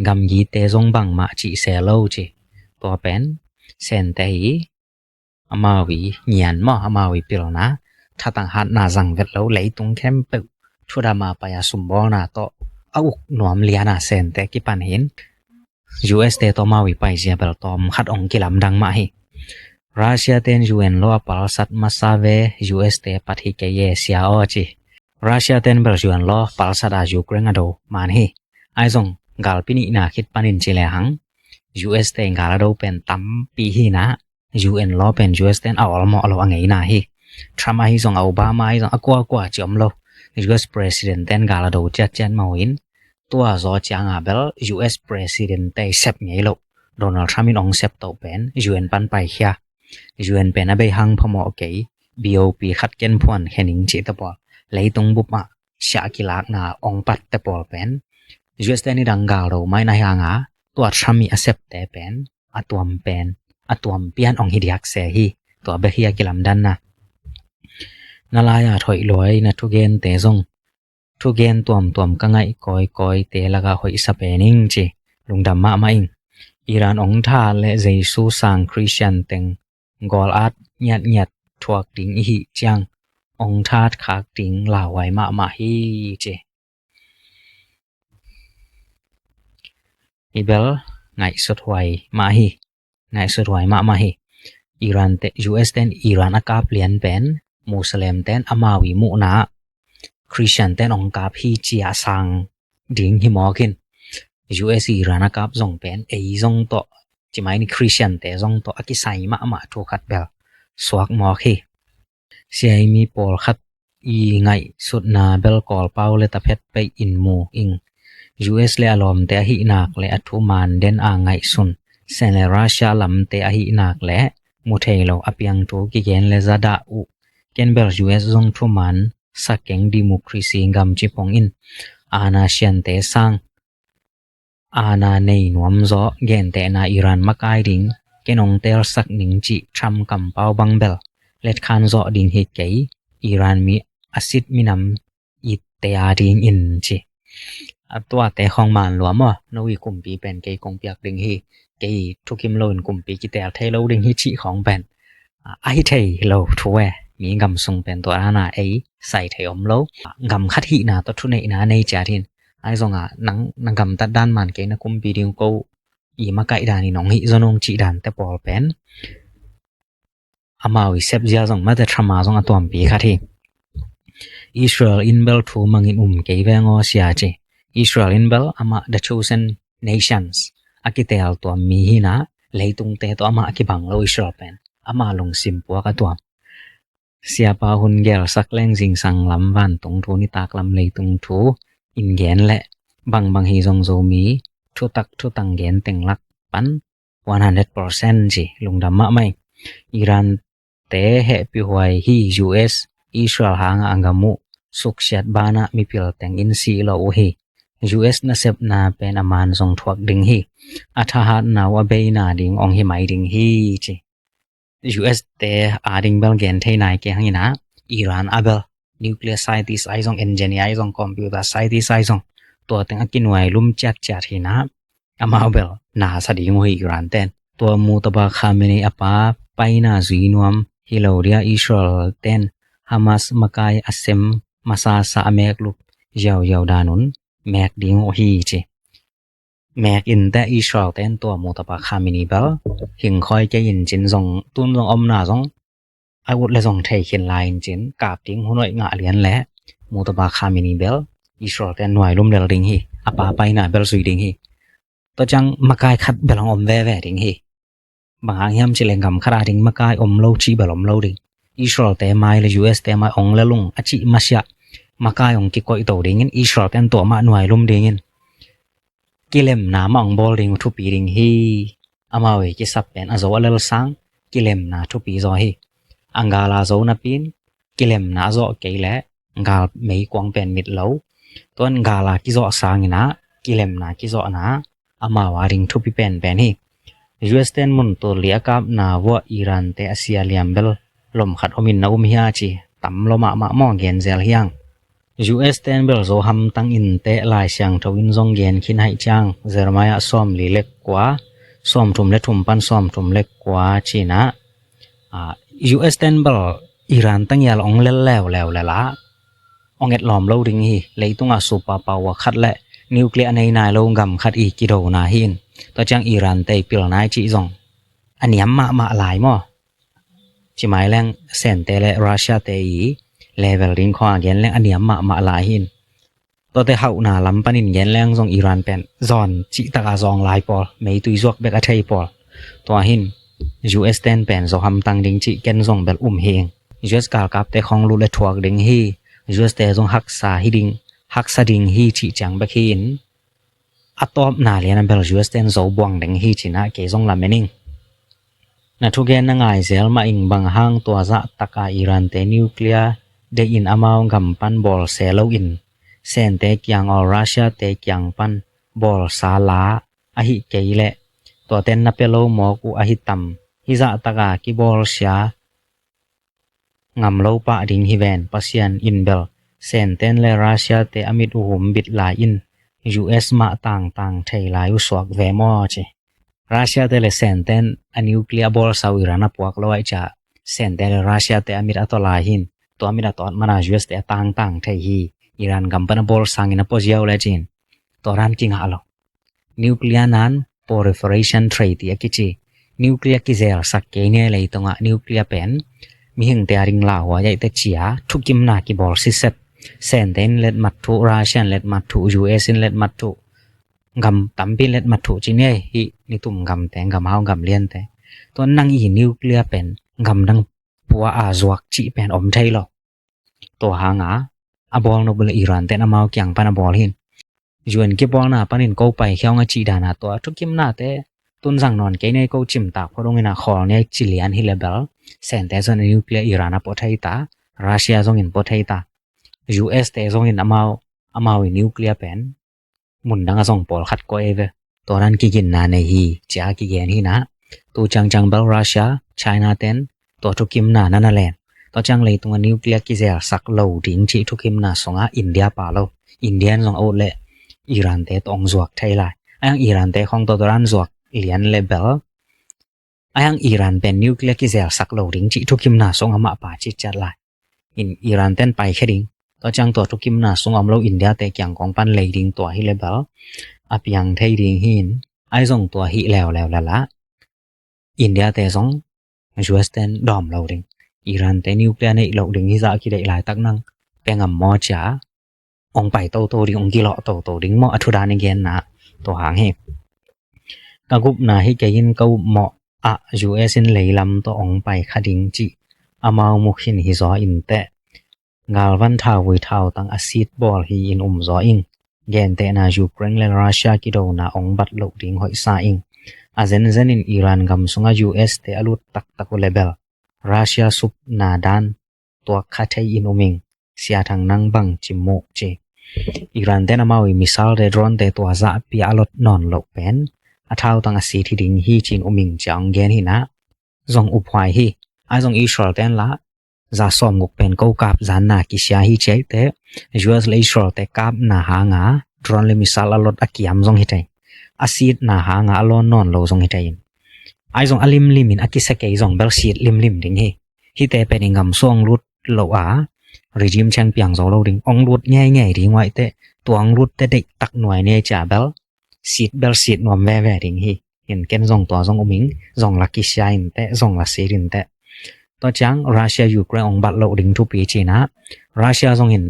กำยีเตจงบังมาจีเซโลจีตัวเป็นเซนเตยอามาวีเนียนมาอามาวีปิลนะถ้าต่างหัดนาจังเวทแล้วเลยตรงแคมเปอทุดามาไปยาสุมบอนาโตอาวุกหนวมเลียนาเซนเตกิปันเห็น US เตตัวมาวีไปเจียเบลตอมขัดองกิลำดังมาเฮรัสเซียเตน UN โลอปาลสัตมาซาเว US เตปัทฮิเกเยเซียออจิรัสเซียเตนเบล UN โลปาลสัตอายูเครนอโดมานเฮไอซงกาลปินินาคิดปันินจิเลหัง US เตงกาลาโดเป็นตัมปีฮีนะ UN โลเป็น US เตนเอาอลมอโลอังไงนาเฮทรัมป์ไอซงโอบามาไอซงอกว่าจอมโล US President เตนกาลาโดจัดเจนมาวินตัวจอจางอาเบล US President เตเซปไงโลโดนัลด์ทรัมป์มินองเซปโตเป็น UN ปันไปเฮียUN เป็นอเบหังพมอเกย BOP ขัดเกนพวนแค่นิ่งจิตบอลเลยตรงบุปมาชากิลากนาองปัดตะบอลเป็น US แต่นี่ดังกาเราไม่นายหางาตัวทรัมมีอเซปแต่เป็นอตัวมเป็นอตัวมเปียนองฮิดิยักเซฮีตัวเบฮียกิลำดันนะนาลายาถอยลอยนะทุเกนเตซงทุเกนตัวมกังไงกอยเตละกาหอยสเปนิงจิลุงดำมาไม่อิงอิรานองทาและเจซูสังคริสเตียนเต็งกอลอาดหยัดทวกติงหิจังองทาดขากติงลาไว้มาฮีเจอิเบลไงสุดไว้มาฮีไงสุดไว้มาฮีอิรานเต US เตนอิรานอากาเปลี่ยนเป็นมุสลิมเตนอามาวิมุนาคริสเตียนเตนองกาฮีจีอาสังดิงหิมอกิน US อิรานอากาบจงเป็นเอจงโตจิไม่นี่คริสเตียนเตจงโตอกิไซมาทุกัดเบลสวกมอคีเสียมีปอลขัดอีไงสุดนาเบลกอลเปาเลตะเพชไปอินมูอิง US เลอลอมเตอหินักเลอทุมานเดนไงสุนเซนเลรัสเซียลำเตอหินักเลมุเทโลอเปียงตูกิเกนเลซาดาอุเกนเบล US จงทุมานสักเกงดิโมครีซีกัมจิปองอินอาณาเชียนเตสังอาณาในนวมโซเกนเตนาอิรันมักไอดิงเกนองเตลสักนิงจิทรัมกัมเปาบังเบลเลดคานโซดิงฮิเกยอิรันมีอาซิดมินำอิเตอาดิงอินจิตัวเตของมันหลวมนวีกุมปีเป็นเกยกงเปียกดิงฮิเกยทุกิมโลนกุมปีกิเตลเทโลดิงฮิจิของเป็นไอเทโลทัวมีกำทรงเป็นตัวอาณาเอใส่เทอมโลกำคัดหินาตัวทุนในนาในจารินไอซงนังกำตัดด้านมันเกยนะกุมปีดิงโกอีมาไกดานี่น้องหิจนงจีดันแต่ปอลเป็นอามาวิเซปเจียซงมาแต่ทรัมมาซงอตัวมปีค่ะที่อิสราเอลอินเบลทูมังอินเกยเวงอเซียจีอิสราเอลอินเบลอามา the chosen nations อากิเตลตัวมีหินะเลยตุงเตตัวอามาอากิบังโลอิสราเอลเป็นอามาลงซิมปัวกตัวเสียปาหุนเกลสักแรงสิงสังลำวันตรงทูนิตากลำเลยตุงทูอินเกนและบางฮีซงโซมีทุตังเกนเต็งลักปัน 100% จีลุงดำมะไม่อิรันเตเหปิหวยฮี US อิสราเอลหางอังกามุสุกเชียดบานะมีพิลแต่งอินซีโลโอฮี US นะเซบนาเป็นอามานทรงทวกดิงฮีอัฐหัดนาวเบยนาดิงองฮิไมดิงฮีจี US แต่อาดิงเบลเกนเทนายเกหังนะอิหร่านอาเบล nuclear scientist ไอซอง engineer ไอซอง computer scientist ไอซองตัวแต่งกินไว้ลุมจัดหินะอามาเบลนาสดิงอิหร่านเตนตัวมูตบะคาเมนีอปาไปนาซีนวมฮิโลเรียอิสราเอลเตนฮามาสมกายอัสเซมมาซาซาเมกลุยาวดานุนแมกดิงโอฮีเจแมกอินแต่อิสราเอลเตนตัวมูตบะคาเมนีเบลหิงคอยจะยินจินซองตุนซองอมนาซองไอวุดและซองไทยเขียนลายจินกาบดิงหัวหน่อยงะเลียนและมูตบะคาเมนีเบลอิสราเอลเตนหน่วยลุมเดลดิงฮีอปาไปนาเบลซุยดิงฮีตัวจังมากายคัดเบลองอมแวดิงฮีบางยามจิเลงกำคราดิงมากายอมโลชีเบลอมโลดิงอิสราเอลแต่ไมและ US แต่ไมองและลุงอจิมาเสียมากายองกิกอยโตดิงอิสราเอลเตนตัวมาหน่วยลุมดิงกิเลมนามาองบอลดิงทุปีดิงฮีอามาเวกิสับเป็นอโซอเลลซังกิเลมนาทุปีซอฮีอังกาลาโซนาปินกิเลมนาโซเกยและกาลเมยกวางเป็นมิดโลตัวนกาลากิโซซางินะกิเลมนากิโซนาอามาวาริงทุปีเป็นฮี US เตนมุนตัวเลียกับนาวะอิหร่านเตอาเซียเลียมเบลลมขัดอมินนาอุมฮิอาจีตัมลมะมะมองเกนเซลเฮียง US เตนเบลโซฮัมตังอินเตลายเสียงทวินซงเกนคินให้จังเซรมายะซ้อมลีเล็กกว่าซ้อมทุมเล็กทุมปันซ้อมทุมเล็กกว่าจีนะUS เตนเบลอิหร่านตั้งยาลองเล่แล้วละองเอ็ดลอมโลดิงฮีเลยตุงอาซูปาปาวะขัดและนิวเคลียร์ในนายโลงกำขัดอีกิโดนาหินตัวจังอิหร่านเตปิลนายจีซองอันนี้มาหลายมอจิหมายแรงเซนเตและรัสเซียเตอีเลเวลริงคอเกนแรงอันนี้มาหลายหินตัวเตเฮานาลำปนินเกนแรงซองอิหร่านเป็นซอนจิตากาซองหลายปอลไม่ตุยซวกเบกอะไทยปอลตัวหิน US เตนเป็นโซฮัมตังดิงจิเกนซองเบลเฮง US กาลกับเตของลูเลทวกดิงฮี US เตซองฮักษาฮิดิงฮักษาดิงฮีจิจังเบกหินอัตอบนาเลียนเบล US เตนโซบวงดิงฮีจินะเกซองลาเมนิงนาทุเกนง่ายเซลมาอิงบังฮังตัวจะตะกาอิหร่านเตนิวเคลียร์เดอินอามาวกัมปันบอลเซโลอินเซนเตกยังออรัสเซียเตกยังปันบอลซาลาอหิเกยเลตัวเตนนาเปโลมอกูอหิตัมฮิจะตะกากิบอลเซียงำโลปะดิงฮิเวนปัสยันอินเบลเซนเตนเลรัสเซียเตอมิดอุหุมบิดลาอิน US มาต่างไทยลายุสวกเวมอเจรัสเซียเตเลเซนเตนอนิวเคลียร์บอลซาวิรานาปวกโลไอจาเซนเตนรัสเซียเตอมิดอัตลาหินตัวอมิดอัตอมานา US เตต่างไทยฮีอิหร่านกัมปนาบอลสังอินาปอจิเอาเลจินตัวรันจิงฮาโลนิวเคลียร์นั้น proliferation trait ยากิจินิวเคลียร์กิเซลสักเกเนเลยตรงนิวเคลียร์เป็นมีหิงเตอริงลาวใหญ่เตจียทุกิมนากิบอลซิเซตเซนเตนเล็ดมัดทุรัสเซียนเล็ดมัดทุ US เล็ดมัดทุกำตัมปิเล็ดมัดทุจีเน่ฮินิตุมกำแตงกำเฮากำเลียนแต่ตัวนั่งอีนิวเคลียร์เป็นกำดังปัวอาจวกจีเป็นอมไทยหรอกตัวหางอบอลนบลอิหร่านแต่นามาวเกียงปานบอลหินจวนกิบอลนาปานินโกไปเขียวงจีดานาตัวทุกิมนาแต่ตุนสังนอนเกเนโกจิมตาพอดงนาขอเนี่ยจิเลียนฮิเลเบลเซนเตซอนนิวเคลียร์อิหร่านปอไทยตารัสเซียซงอินปอไทยตา US เตซงอินอามาวนิวเคลียร์เป็นมุนดังซงปอลขัดก็เอเวตัวนั้นกิกินนาในฮีจ้ากิเกนฮีนะตัวจังเบลรัสเซียไชน่าเตนตัวทุกิมนานั่นแหละตัวจังเลยตัวนิวเคลียร์กิเซลสักโลดิงจิทุกิมนาสงอินเดียปาโลอินเดียนซงโอเลอิหร่านเตตองจวกไทยไลอังอิหร่านเตของตัวรันจวกเลียนเลเบลอังอิหร่านเป็นนิวเคลียร์กิเซลสักโลดิงจิทุกิมนาสงอามาปาจิจัดไลอิหร่านเตนไปแค่ดิงตัวจังตัวทุกิมนาสงอมโลอินเดียเตกยังของปันเลยดิงตัวฮิเลเบลอภิยังไทยดิงหินไอซงตัวฮิแล้วละอินเดียเตซง US เตนดอมโลดิงอิหร่านเตนิวเคลียร์ในโลดิงฮิจะกิได้หลายตักนังเป็นงำมอจ๋าองไปโตดิงองกิโลโตดิงมออัทุดานิเกนนะตัวหางเฮกะกุบนาฮิเกยินกะอุมอUS อินเลยลำตัวองไปคดิงจิอามาวมุขินฮิซออินเตงาลวันทาวิทาวตังอาซิดบอลฮีอินซออิงเกนเตนายูเครนและรัสเซียกิโดนาองบัดโลดิงหอยซาอิงอาเซนอินอิหร่านกัมซุง US เตอลุดตักเลเบลรัสเซียซุปนาดานตัวคาไทอินมิงเสียทางนังบังจิโมเจอิหร่านเตนามาวิมิซาลเดดรอนเตตัวซาปีอลดนอนโลเป็นอาทาวตังอาซิดที่ดิงฮีจินมิงจังเกนหินะ zong uphwai hi ai zong Israel ten la za som nguk pen ko kap zan na ki sia hi che te US le Israel te kap na ha nga drone le misal alot akiam zong hi tai asit na ha nga alon non lo zong hi tai ai zong alim limin akisake zong bel sit lim ding hi te pen ngam song lut lo a regime chang piang zo lo ding ong lut ngai ding wai te tuang lut te dei tak noi ne cha bel sit nom ve ding hi yen ken zong to zong uming zong la ki sia in te zong la serin te to chang Russia Ukraine ong bat lo ding thu pi china Russia zong in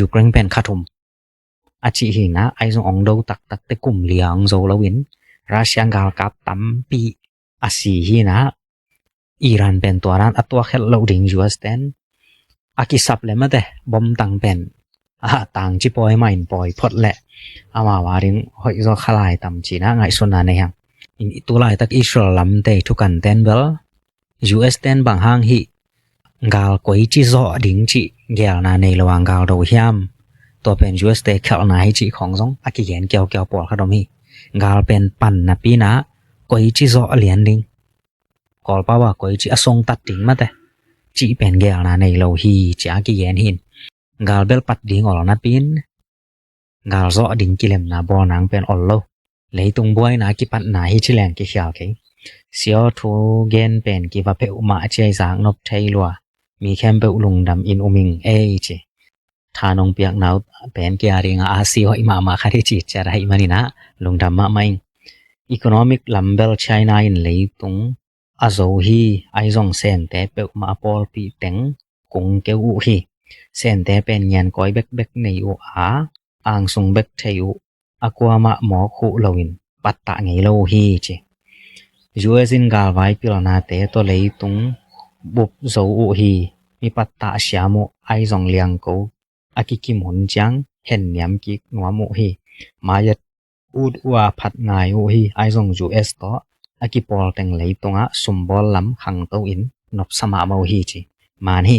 Ukraine pen khathum achi hi na ai zong ong do tak te kum liang zo lo win Russia gal kap tam pi asi hi na Iran pen to ran atwa khel lo ding US ten akisap le ma de bom tang pen tang chi poi main poi phot le ama waring hoi zo khalai tam china ngai suna ne hang in itulai tak Israel lam te thukan ten bel US ten bang hang hi gal koi chi zo ding chi gel na nei lawang gal do hiam to pen US te khel na hi chi khong zong aki yen keo por khadom hi gal pen pan na pi na koi chi zo lian ding kol pa wa koi chi asong tat ding ma te chi pen gel na nei lo hi cha ki yen hin gal bel pat ding ol na pin gal zo ding kilem na bo nang pen ol lo leitung boy na ki pat na hi chilang ki khial ke sio thu gen pen ki va pe uma chei sang nop thei lwa mi khem pe ulung dam in uming e che thanong piak nau pen ki aringa a si hoi ma khari chi cha rai manina lung dam ma mai economic lambel China in leitung azo hi ai zong sen te pe uma pol pi teng kung ke u hi sen te pen yan koi bek nei u a ang sung bek thei u akwa ma mo khu loin patta ngei lo hi che US in gal vai pilana te to leitung bup zo u hi mi patta siamo ai zong liang ko akikim hun chang hen nyam ki nuamu hi mayat ud wa phat ngai u hi ai zong US to akipol teng leitunga sumbol lam khang to in nop sama mo hi chi man hi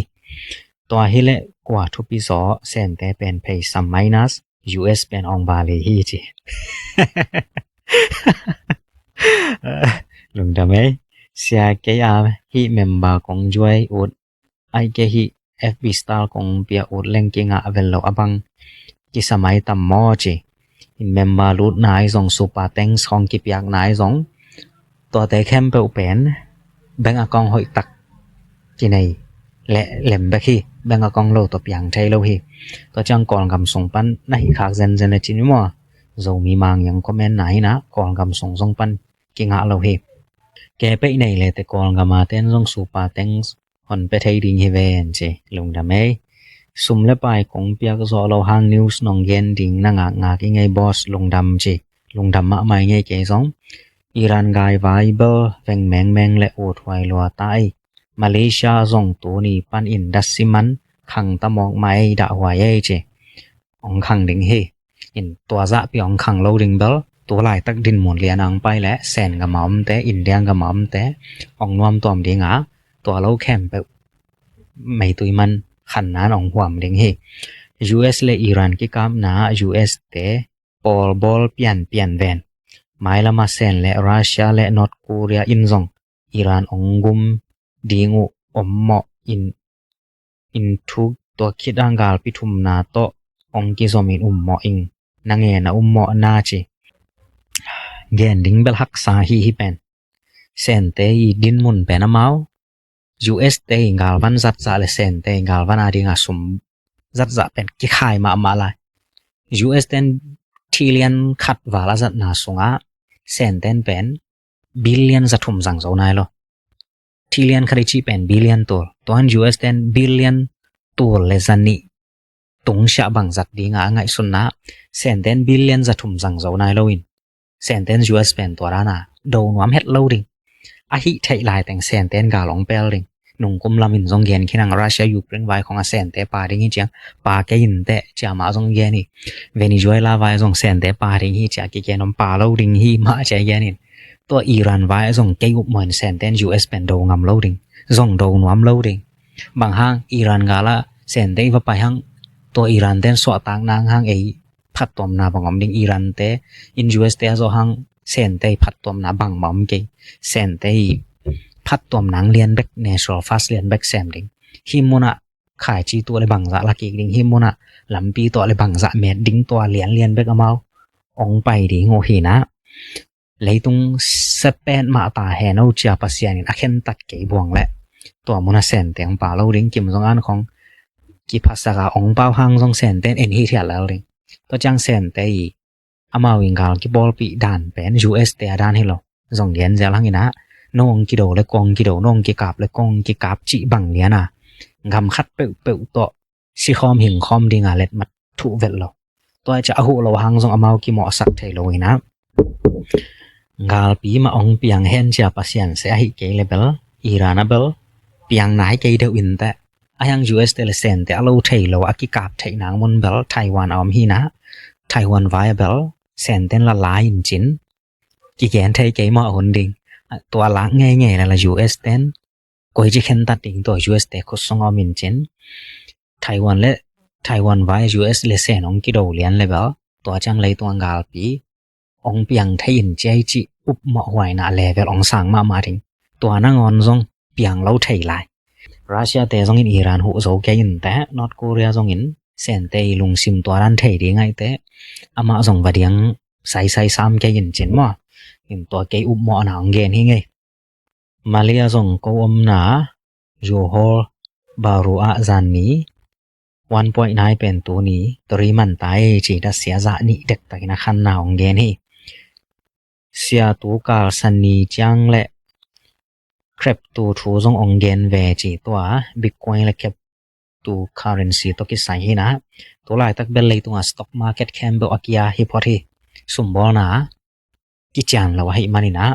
to hi le kwa thu pi zo sen te pen pay some minus US pen ong ba le hi chi lung da me sia ke ya hi member kong joy ut ai ke hi FB style kong pia ut leng ke nga vel lo abang ki samai tam mo chi in member lut nai zong super thanks kong ki piak nai zong to te khem pe pen bank account hoi tak chi nei le lem ba khi bank account lo to piang thai lo hi to chang kol gam song pan na hi khak zen zen chi ni mo zo mi mang yang comment nai na kol gam song song pan ki nga lo hi ke pe nei le te kol gama ten zong super thanks hon pe thai ding hi ven che lung da me sum le pai kong pia zo lo hang news nong gen ding na nga ki ngai boss lung dam che lung dam ma mai ngai ke zong Iran gai viable veng meng le ot hwai lo tai Malaysia zong tu ni pan in dasiman khang ta mok mai da hwai e che ong khang ding hi in to za pi ong khang lo ding bel to lai tak din mon lian ang pai le sen ga mam te India ga mam te ong nuam tom dinga to lo khem pe mai tui man khan na ong hwam ding hi US le Iran ki kam na US te pol bol pian ven mai lama sen le Russia le North Korea in zong Iran ongum dingu ommo in thu to khidang gal pithum na to ong ki zomin ummo ing nange na ummo na chi gen ding bel hak sa hi pen sen te din mun pen amau US te gal van zat za le sen te gal van adinga sum zat za pen ki khai ma la US ten trillion khat wala zat na sunga sen ten pen billion za thum jang zo nai lo trillion khari chi pen billion to ton US ten billion to le zani tung sha bang zat dinga ngai sunna sen ten billion za thum jang zo nai lo in sen ten US pen to rana do nuam het lo ding a hi thai lai teng sen ten ga long pel ding nung kum lamin zong gen khinang Russia Ukraine vai khong a sen te pa ding hi chang pa ke in te cha ma zong gen ni Venezuela vai zong sen te pa ding hi cha ki kenom pa lo ding hi ma cha gen in to Iran vai zong ke up mon sen ten US pen do ngam lo ding zong do nuam lo ding bang hang Iran gala sen te va pa hang to Iran ten so tang nang hang ei phat tom na bangom ding Iran te in US te zo hang sen te phat tom na bang mom ke sen te พัดตวมหนังเรียนแบก natural fast เรียนแบกแซมดิงหิมมุนะขายจีตัวเลยบังซะละกิดิงหิมมุนะลำปีตัวเลยบังซะเมดดิงตัวเรียนแบกเอามาองไปดิโงหีนะเลยตุงสเปนมาตาแหนเอาเจียปัสยานิอะเข็นตัดเกบวงและตัวมุนะแสนเตียงป่าเราดิงกิมซองอันของกิภาษากาองเป้าหังซองแสนเต้นเอ็นฮีเทียแล้วดิงตัวจังแสนเตยอามาวิงกาลกิบอลปีด่านเป็น US เตด่านให้เราซองเรียนเจลังอีนะน้องกิโดและกองกิโดน้องกิกาบและกองกิกาบจิบังเนี่ยนะงำคัดเป๋ๆตัวสิคอมหิงคอมดิงาเล็ดมัดทุเวลเราตัวจะอาหูเราหังซองอามากิหมอสักเทโลอีนะกาลปีมาองเปียงเห็นเจียปัสยันเสียหิเกเลเบลอีรานาเบลเปียงไหนเกเดวินแต่อายัง US เตเลเซนแต่อาเราเทโลอากิกาบเทนางมนเบลไต้หวันออมฮีนะไต้หวันไวเบลเซนเต้นละลายอินจินกิแกนไทยเกมาหนดิงตัวละง่ายๆละ US เต้นก็จะเข็นตัดดิงตัว US เตคุสงอมินจินไต้หวันและไต้หวันไว US เลเซนองกิโดเลียนเลเบลตัวจังเลยตัวกาลปีองเปียงไทยินใจจิอุบเหมาะหวยนะเลเวลองสั่งมาถึงตัวนางอนซงเปียงเล่าไทยลายรัสเซียเตซงอินอิหร่านหูโซแกยินแต่นอร์ทโคเรียซงอินเซนเตลุงซิมตัวรันไทยดีไงแต่อามาซงวะเดียงใส่ซ้ำแกยินจินมั่วอินตัวแกอุบเหมาะนะองเกนให้ไงมาเลียซงโกอมนาจูโฮบารูอาซานนี1.9 เป็นตัวนี้ตรีมันตายจีดัสเสียจะนี่เด็กตะกินะคันนาองเกนให้เสียตัวกาลสันนีจังและคริปโตทูซงองเกนเวจีตัวบิตคอยน์และคริปโตเคอเรนซีตัวกิสัยนะตัวลายตักเบลเลยตัวสต็อกมาร์เก็ตแคมเบลอากิยาฮิพอทีสมบูรณ์นะกิจานเราให้มันนี่นะ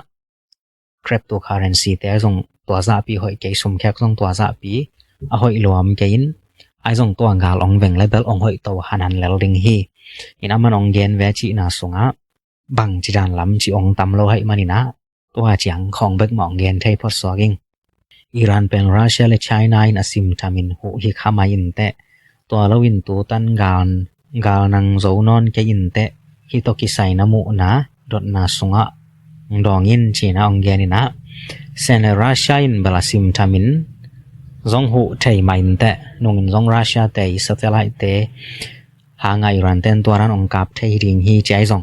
คริปโตเคอเรนซีแต่ซงตัวซาปีหอยเกยสมแขกซงตัวซาปีหอยรวมเกินไอ้ซงตัวกาลองเวงและเบลองหอยตัวหันันแล้วดิงฮีอินามันองเกนเวจีน่าสงะบังจีดานลำจีองตำเราให้มันนี่นะตัวเจียงของเบิกมองเกนไทยพอสอกิงอิหร่านเป็นรัสเซียและไชน่าอินอสิมทามินหูฮิคามาอินเตตัวเราอินตัวตันกาลนังโซนอนเกอินเตฮิโตกิไซนามุนะดดนาสงะดองอินจีนาองเกนินะเซนรัสเซียอินเบลาซิมทามินซงหูไทยมาอินเตนงอินซงรัสเซียเตยสเตลไลเตหางอิหร่านเตนตัวรันองกับไทยริงฮีใจซง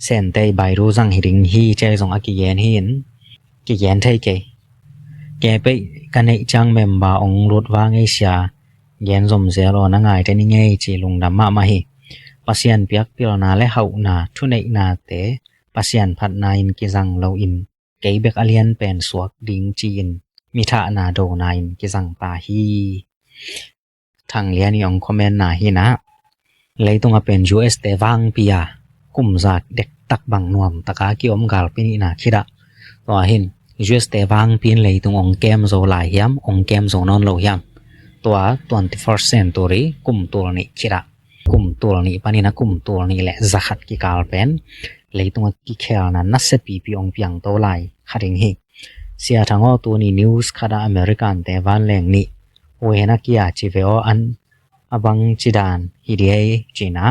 เซนเตยใบรู้จังหิริงฮีใจซงอากิเยนหินกิเยนไทยเกแกไปกันให้จังเมมบาองรถวางเอเชียเย็นสมเสียรอนังไงเทนิเงจีลุงดำมามาฮีปัสยันเปียกพิลนาและเฮานาทุเนนาเตปัสยันพัดนาอินกิจังเราอินเกยเบกอเลียนเป็นสวกดิงจีนมิทานาโดนาอินกิจังปาฮีทางเลียนยองคอมเมนนาฮีนะเลยต้องมาเป็น US เตวังปียกุมจากเด็กตักบังนวมตะกากิอมกาลปินีนาคิดะตัวหินUS เตวังปีนเลยตรงองเกมโซลายยามองเกมโซนอนโลยามตัว 21st century กุมตัวนี้คิดะกุมตัวนี้ปานี่นะกุมตัวนี้แหละจะขัดกิกาลเป็นเลยตรงกิเคลนั้นนัสปีปีองเปียงตัวลายขัดเองฮีเสียทางอ้อตัวนี้นิวส์คดาอเมริกันเตวันแรงนี้เวนักยาจิเวออันอบังจิดานฮิเดียจีนะ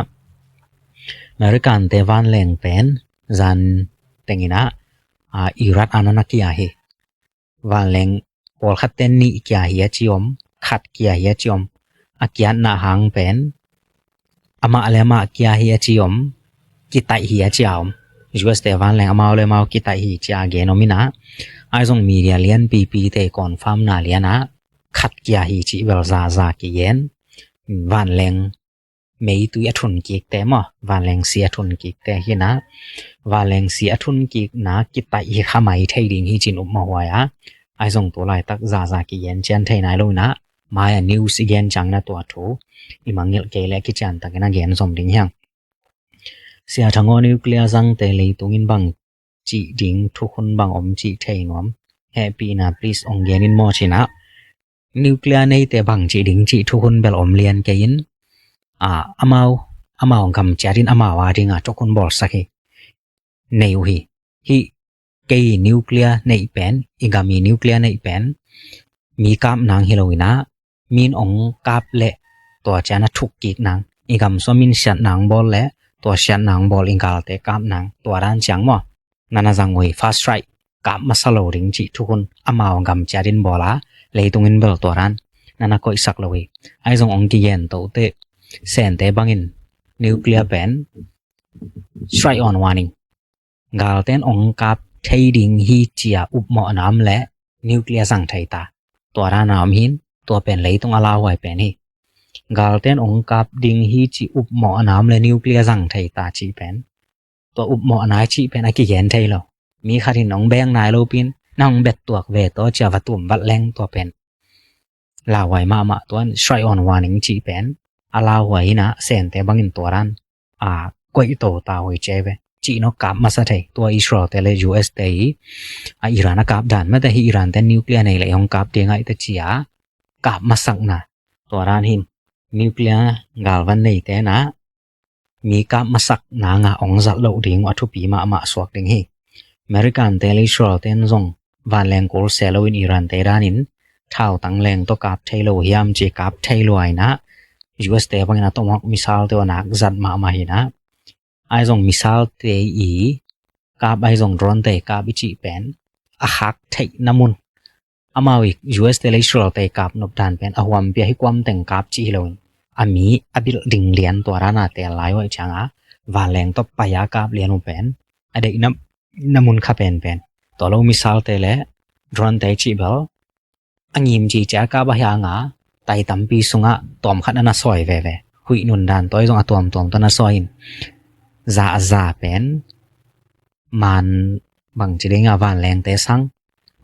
อเมริกันเตวันแรงเป็นจันเต็งนะอิรัตอานักยาฮีวันแรงโอลขัดเตนนี่กิยาฮีจิอมขัดกิยาฮีจิอมอากิยันนาหังเป็นอามาเลมากิยาฮีจิอมกิไตฮีจิอมUS เตวันแรงอามาเลมากิไตฮีจิอาเกนอมินะไอซงมีเดียเลียนปีเตคอนฟาร์มนาเลียนะขัดกิยาฮีจิเวลซากิเยนวันแรงไม่ตุยทุนกิกแต่มาวันแรงเสียทุนกิกแต่ฮีนะวันแรงเสียทุนกิกนะกิไตฮีข้าไม่ไทยดิงฮีจินอุมาหัวยะไอซงตัวลายตักซากิเยนเจนไทยนายโลนะมาอย่างนิวส์เกนจังนะตัวทูอิมังเงลเกลกิจันตักนะเกนสมดิงยังเสียทั้งนิวเคลียร์จังเตลีตุงินบังจีดิงทุกคนบังอมจีไทยนวมแฮปปี้นะ please องเกนินมอชินะนิวเคลียร์ในแต่บังจีดิงจีทุกคนเบลอมเลียนเกยินอามาองคำจารินอามาวาดิงทุกคนบอกสักในอุฮีเกยนิวเคลียร์ในเป็นอีกามีนิวเคลียร์ในเป็นมีกาบนางฮิโลวินะมีนองกาบเละตัวจานะทุกกิกนางอีกามสมินชัดนางบอลเละตัวชัดนางบอลอิงกาลเตกาบนางตัวร้านจังมั้งนานาจังเวย fast strike กะมาสโลริงจิทุกคนอมาวกำจาดินบอลาเลยตรงอินเบลตัวรันนั่นก็อีสักเลยไอ้ทรงองกิเยนโตเตเซนเตบังอินนิวเคลียร์แบน strike on warning กาลเตนองกับไทดิงฮีเจียอุบหมอนามและนิวเคลียร์สังไทตาตัวรานามหินตัวเป็นเลยตรงอลาวไว้เป็นฮีกาลเตนองกับดิงฮีจีอุบหมอนามและนิวเคลียร์สังไทตาจีเป็นตัวอุบหมอนายจีเป็นอากิเยนไทโลมีคารินองแบงนายโลปินน้องเบ็ดตัวเวตัวจะวัตุมวัดแรงตัวเป็นลาไว้มาตัว strike on warning จีเป็นอลาวไว้นะเซนเตบังอินตัวรันกวยโตตาหวยเจเวจีนกลับมาซะไทตัวอิสราเอล US เตยอิหร่านกลับด่านมาแต่อิหร่านแต่นิวเคลียร์ในเลยองกลับเดียงไอตะจียกลับมาสักนะตัวรานหินนิวเคลียร์กาลวันในแต่นะมีกลับมาสักนางองจัดโลดิงวัตถุปีมาสวกดิงฮีอเมริกันเตลิสราเตนซงวันแรงโกลเซโลอินอิหร่านเตรานินเท่าตั้งแรงตัวกับไทโลฮิมจีกับไทโลไอนะ US เตบังนะตัวมิสาลตัวนักจัดมาหินะไอซงมิสาลเตอีกับไอซงโดรนเตกับอิจิเป็นหักไทน้ำมุนอามาวิก US เตลิสราเตกับนบดานเป็นอหวมเปียให้ความแต่งกับจีโลนอามีอบิลดิงเลียนตัวรานาเตลไลไว้จังวันแรงตัวปายากับเลียนเป็นอเด็กน้ำมุนขับเป็นตัวเรามิสาลเตเลโดรนเตจีเบลอังยิมจีจากับบะยางไตตัมปีสุงะตอมขัดนาซอยเวหุยนุนดานตัวไอซงตอมตัวนาซอยซาเป็นมันบางจีเดงวันแรงเตสัง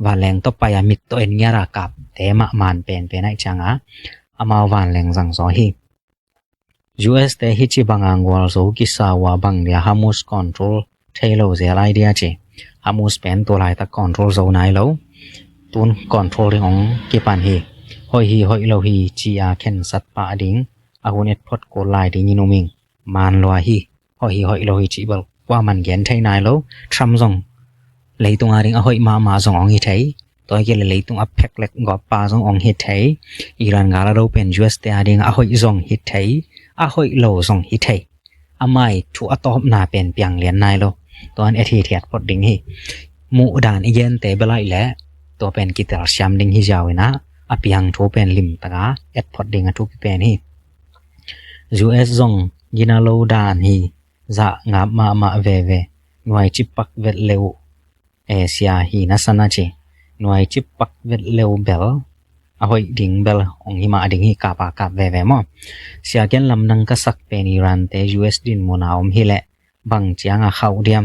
วันแรงตัวปายามิดตัวเอ็นยารากับเตมะมันเป็นไอจังอามาวันแรงสังสอฮี US เตฮิจิบังอังวอลโซกิสาวาบังเดียฮามุสคอนโทรลเทโลเซลไอเดียเจฮามุสเป็นตัวไลตะคอนโทรลโซนายโลตุนคอนโทรลของกิปันฮีหอยโลฮีจีอาเคนสัตปาดิงอากุเนตพดโกไลดิงินุมิงมันลัวฮีหอยโลฮีจีบลว่ามันเกนไทนายโลทรัมซงเลยตุงอาดิงหอยมาซงองฮิไทตัวเกลเลยตุงอัพแพ็กเล็กกอปาซงองฮิไทอิรันกาลาโรเป็น US เตอาดิงหอยซงฮิไทหอยโลซงฮิไทอาไม่ถูกอตอบนาเป็นเปียงเลียนนายโลตัวอันเอทีเทียดพดดิงฮีมูดานอีเยนเตเบลาอีแลตัวเป็นกิตาร์ชามดิงฮิจาวินะอภิยังทูเป็นลิมตะกาเอ็ดพอดดิงทุกเป็นฮี US ซงยินาโลดานฮีจะงับมาเวหน่วยจิปักเวทเลวเอเชียฮีนัสนาเจหน่วยจิปักเวทเลวเบลหอยดิงเบลองหิมาดิงฮีกาปากาเวมอเสียเกนลำนังกษักเป็นอิรันเต US ดินมนาอมฮิเลบังเจียงเข้าเดียม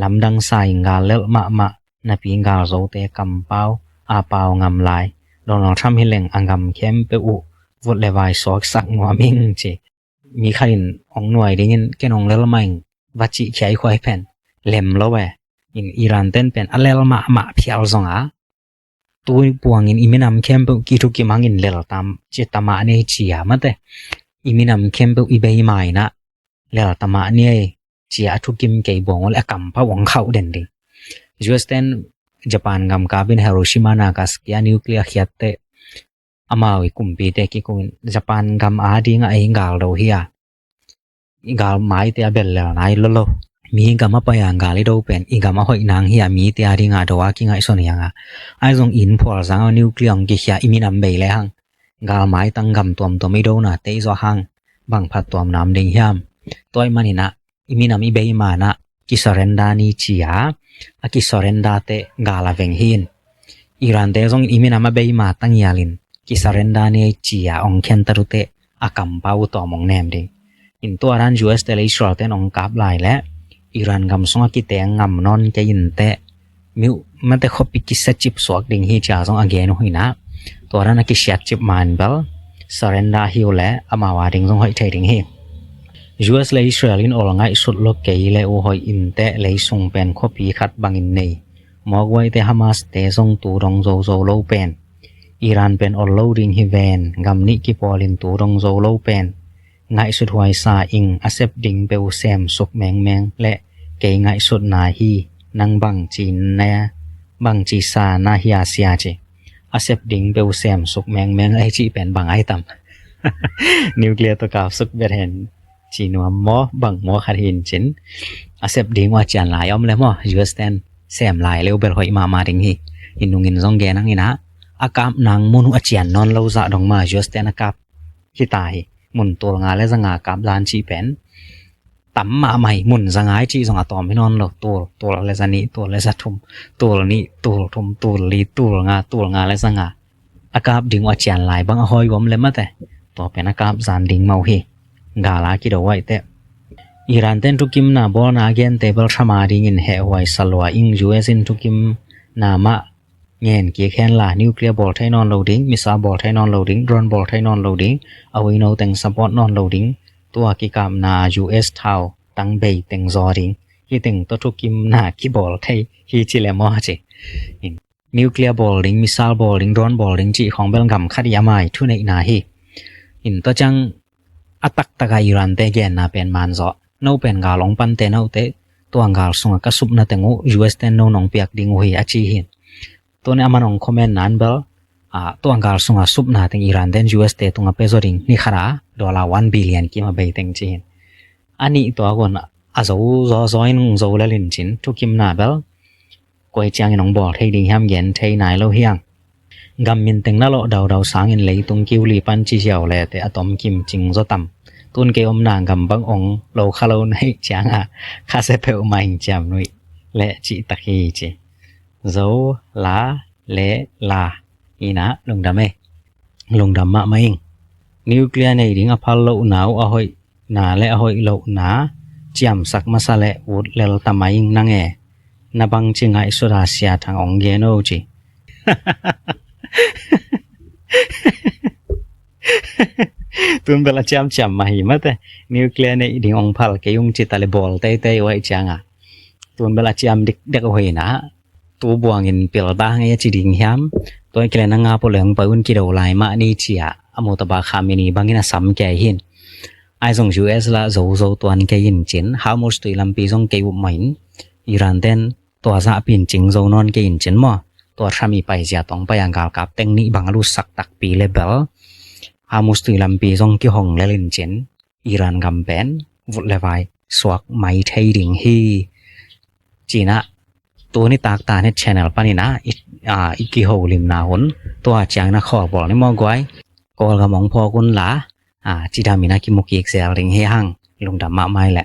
ลำดังสายงาเลลมานาปีงาโซเตกัมเปาอาเปางำลายโดนทำให้แรงอังกำเข้มเปอุวดเลวายสอกสักงัวมิงเจมีคารินองหน่วยได้ยินแกนองเลลมังวัจิใช้ควายแผ่นเล็มแล้วแวอิรันเต้นเป็นอเลลมาเพียวซงตัวปวงอิมินำเข้มเปกิทุกิมังอินเลลตามเจตมาเนจียมาเตอิมินำเข้มเปอิเบย์ไมนะเลลตมาเนจียทุกิมเกยบงและกัมพะวงเข้าเด่นดิ US เต้นญี่ปุ่นกำกับเป็นฮิโรชิมานากัสกี้นิวเคลียร์เขียดเตอามาวิคุมปีเตกิคุนญี่ปุ่นกำอาดิงไอ้กาลโรฮิอาอิกาลไม้เตะเบลเลนายโลมีกำมาไปยังกาลิโดเป็นอิกามาหอยนางฮิอามีเตะดิงอาดว่ากิงไอส่วนยังไอซงอินพอลสังเอานิวเคลียร์กิเขียอิมินัมเบลเลยหังกาลไม้ตั้งกำตัวไม่โดนะเตะโซหังบังพัดตัวน้ำดิงฮิามตัวไอมันนะอิมินัมอิเบย์มานะกิสเรนดานิชียอากิสเรนดาเตกาลาเวงฮินอิรันเตซงอิมินามาเบย์มาตั้งยาลินกิสเรนดาเนจียองเคนตรุเตอากัมปาวตัวมองแนมดิอินตัวรัน US เตลิสราเตนองกับลายและอิรันกำสงกิเตงงำนอนเจยินเตมิวมันเตขบปิกิสจิบสวกดิงฮิจาซงอเกนหุยนะตัวรันกิเชียจิบมันเบลสเรนดาฮิวและอามาวาดิงซงหอยเทดิงฮิUS เลยอิสราเอลินอลงไงสุดโลกเกยเลอุหอยอินเตเลยส่งเป็นคบีขัดบังอินเนยมอกไว้เตฮามาสเตส่งตูรองโซโลเป็นอิรันเป็นอลโลดิงฮิเวนกำนิกิปอลินตูรองโซโลเป็นไงสุดหวยซาอิงอาเซบดิงเบลเซมสุกแมงและเกยไงสุดนาฮีนังบังจีนเนบังจีซานาฮิอาเซียเจอาเซบดิงเบลเซมสุกแมงไอจีเป็นบังไอตัมนิวเคลียร์ตัวกาวสุกเบเห็นจีนัวมอบังมอขัดหินจินอาเซบดิงว่าจานหลายอมเลยมอ US เต้น แซมลายเลวเบลหอยมาดิงฮีอินนุงินซองแกนังอินะอากาบนางมุนอเจียนนอนเลาซะดองมาจัสเตนากาบฮิตายมุนตัวงาและซะงากาบลานชีเป็นตำมาใหม่มุนซะงายจีซองอะตอมพี่นอนโลตัวและซะนี้ตัวและซะทุมตัวนี้ตัวทุมตัวลีตัวงาและซะงาอากาบดิงอเจียนลายบังหอยวมเลมะแต่ต่อเป็นอากาบซานดิงเมาฮีกาลากิดไว้แต่Iran ten tukim na bon again table shamaring in he wai salwa ing US in tukim na ma ngen ki khen la nuclear ball thai non loading missile ball thai non loading drone ball thai non loading awi no teng support non loading tua ki kam na US thau tang bei teng zoring hi teng to tukim na ki ball thai hi chi le mo che in nuclear balling missile balling drone balling chi khong bel gam khat yamai thu nei na hi in to chang atak taka Iran te gen na pen man zo no pen ga long pan te no te to angal sunga ka sup na tengu US ten no nong piak ding hui achi hin to ne amanong comment nan bel to angal sunga sup na teng Iran ten US te tunga peso ring ni khara $1 billion ki ma bei teng chi hin ani to agon azo zo in zo la lin chin to kim na bel koi chang nong bol thei ding ham yen thei nai lo hiang gam min teng na lo daw sang in lei tung kiu li pan chi xiao le te atom kim ching zo tam tun ke om nang gam bang ong lo khalo nai chang kha se pe mai cham nui le chi takhi che zo la le la ina lung dam ma mai nuclear nei ding a phal lo nau a hoi na le a hoi lo na chiam sak masale ud lel tamai nang e na bang chingai sura sia thang ong ge no chi tun bela cham ma hi mate nuclear nei ding ong phal ke yung chi tale bol te wai changa tun bela cham dik hoi na tu buang in pil ba nge chi ding hiam toy kle na nga po leng pa un ki do lai ma ni chia amota ba khamini bangina sam ke hin ai song US la zo tuan ke yin chin how much tu lam pi song ke u main Iran ten to za pin ching zo non ke yin chin mo to thami pai sia tong pa yang gal kap teng ni bang lu sak tak pi level hamus tu lam pi song ki hong le lin chin Iran gam pen vut le vai swak mai thei ding hi china to ni tak ta ne channel pani na iki ho lim na hon to chang na kho bol ni mo gwai kol ga mong pho kun la chi da mi na ki mo ki excel ring he hang lung da ma mai la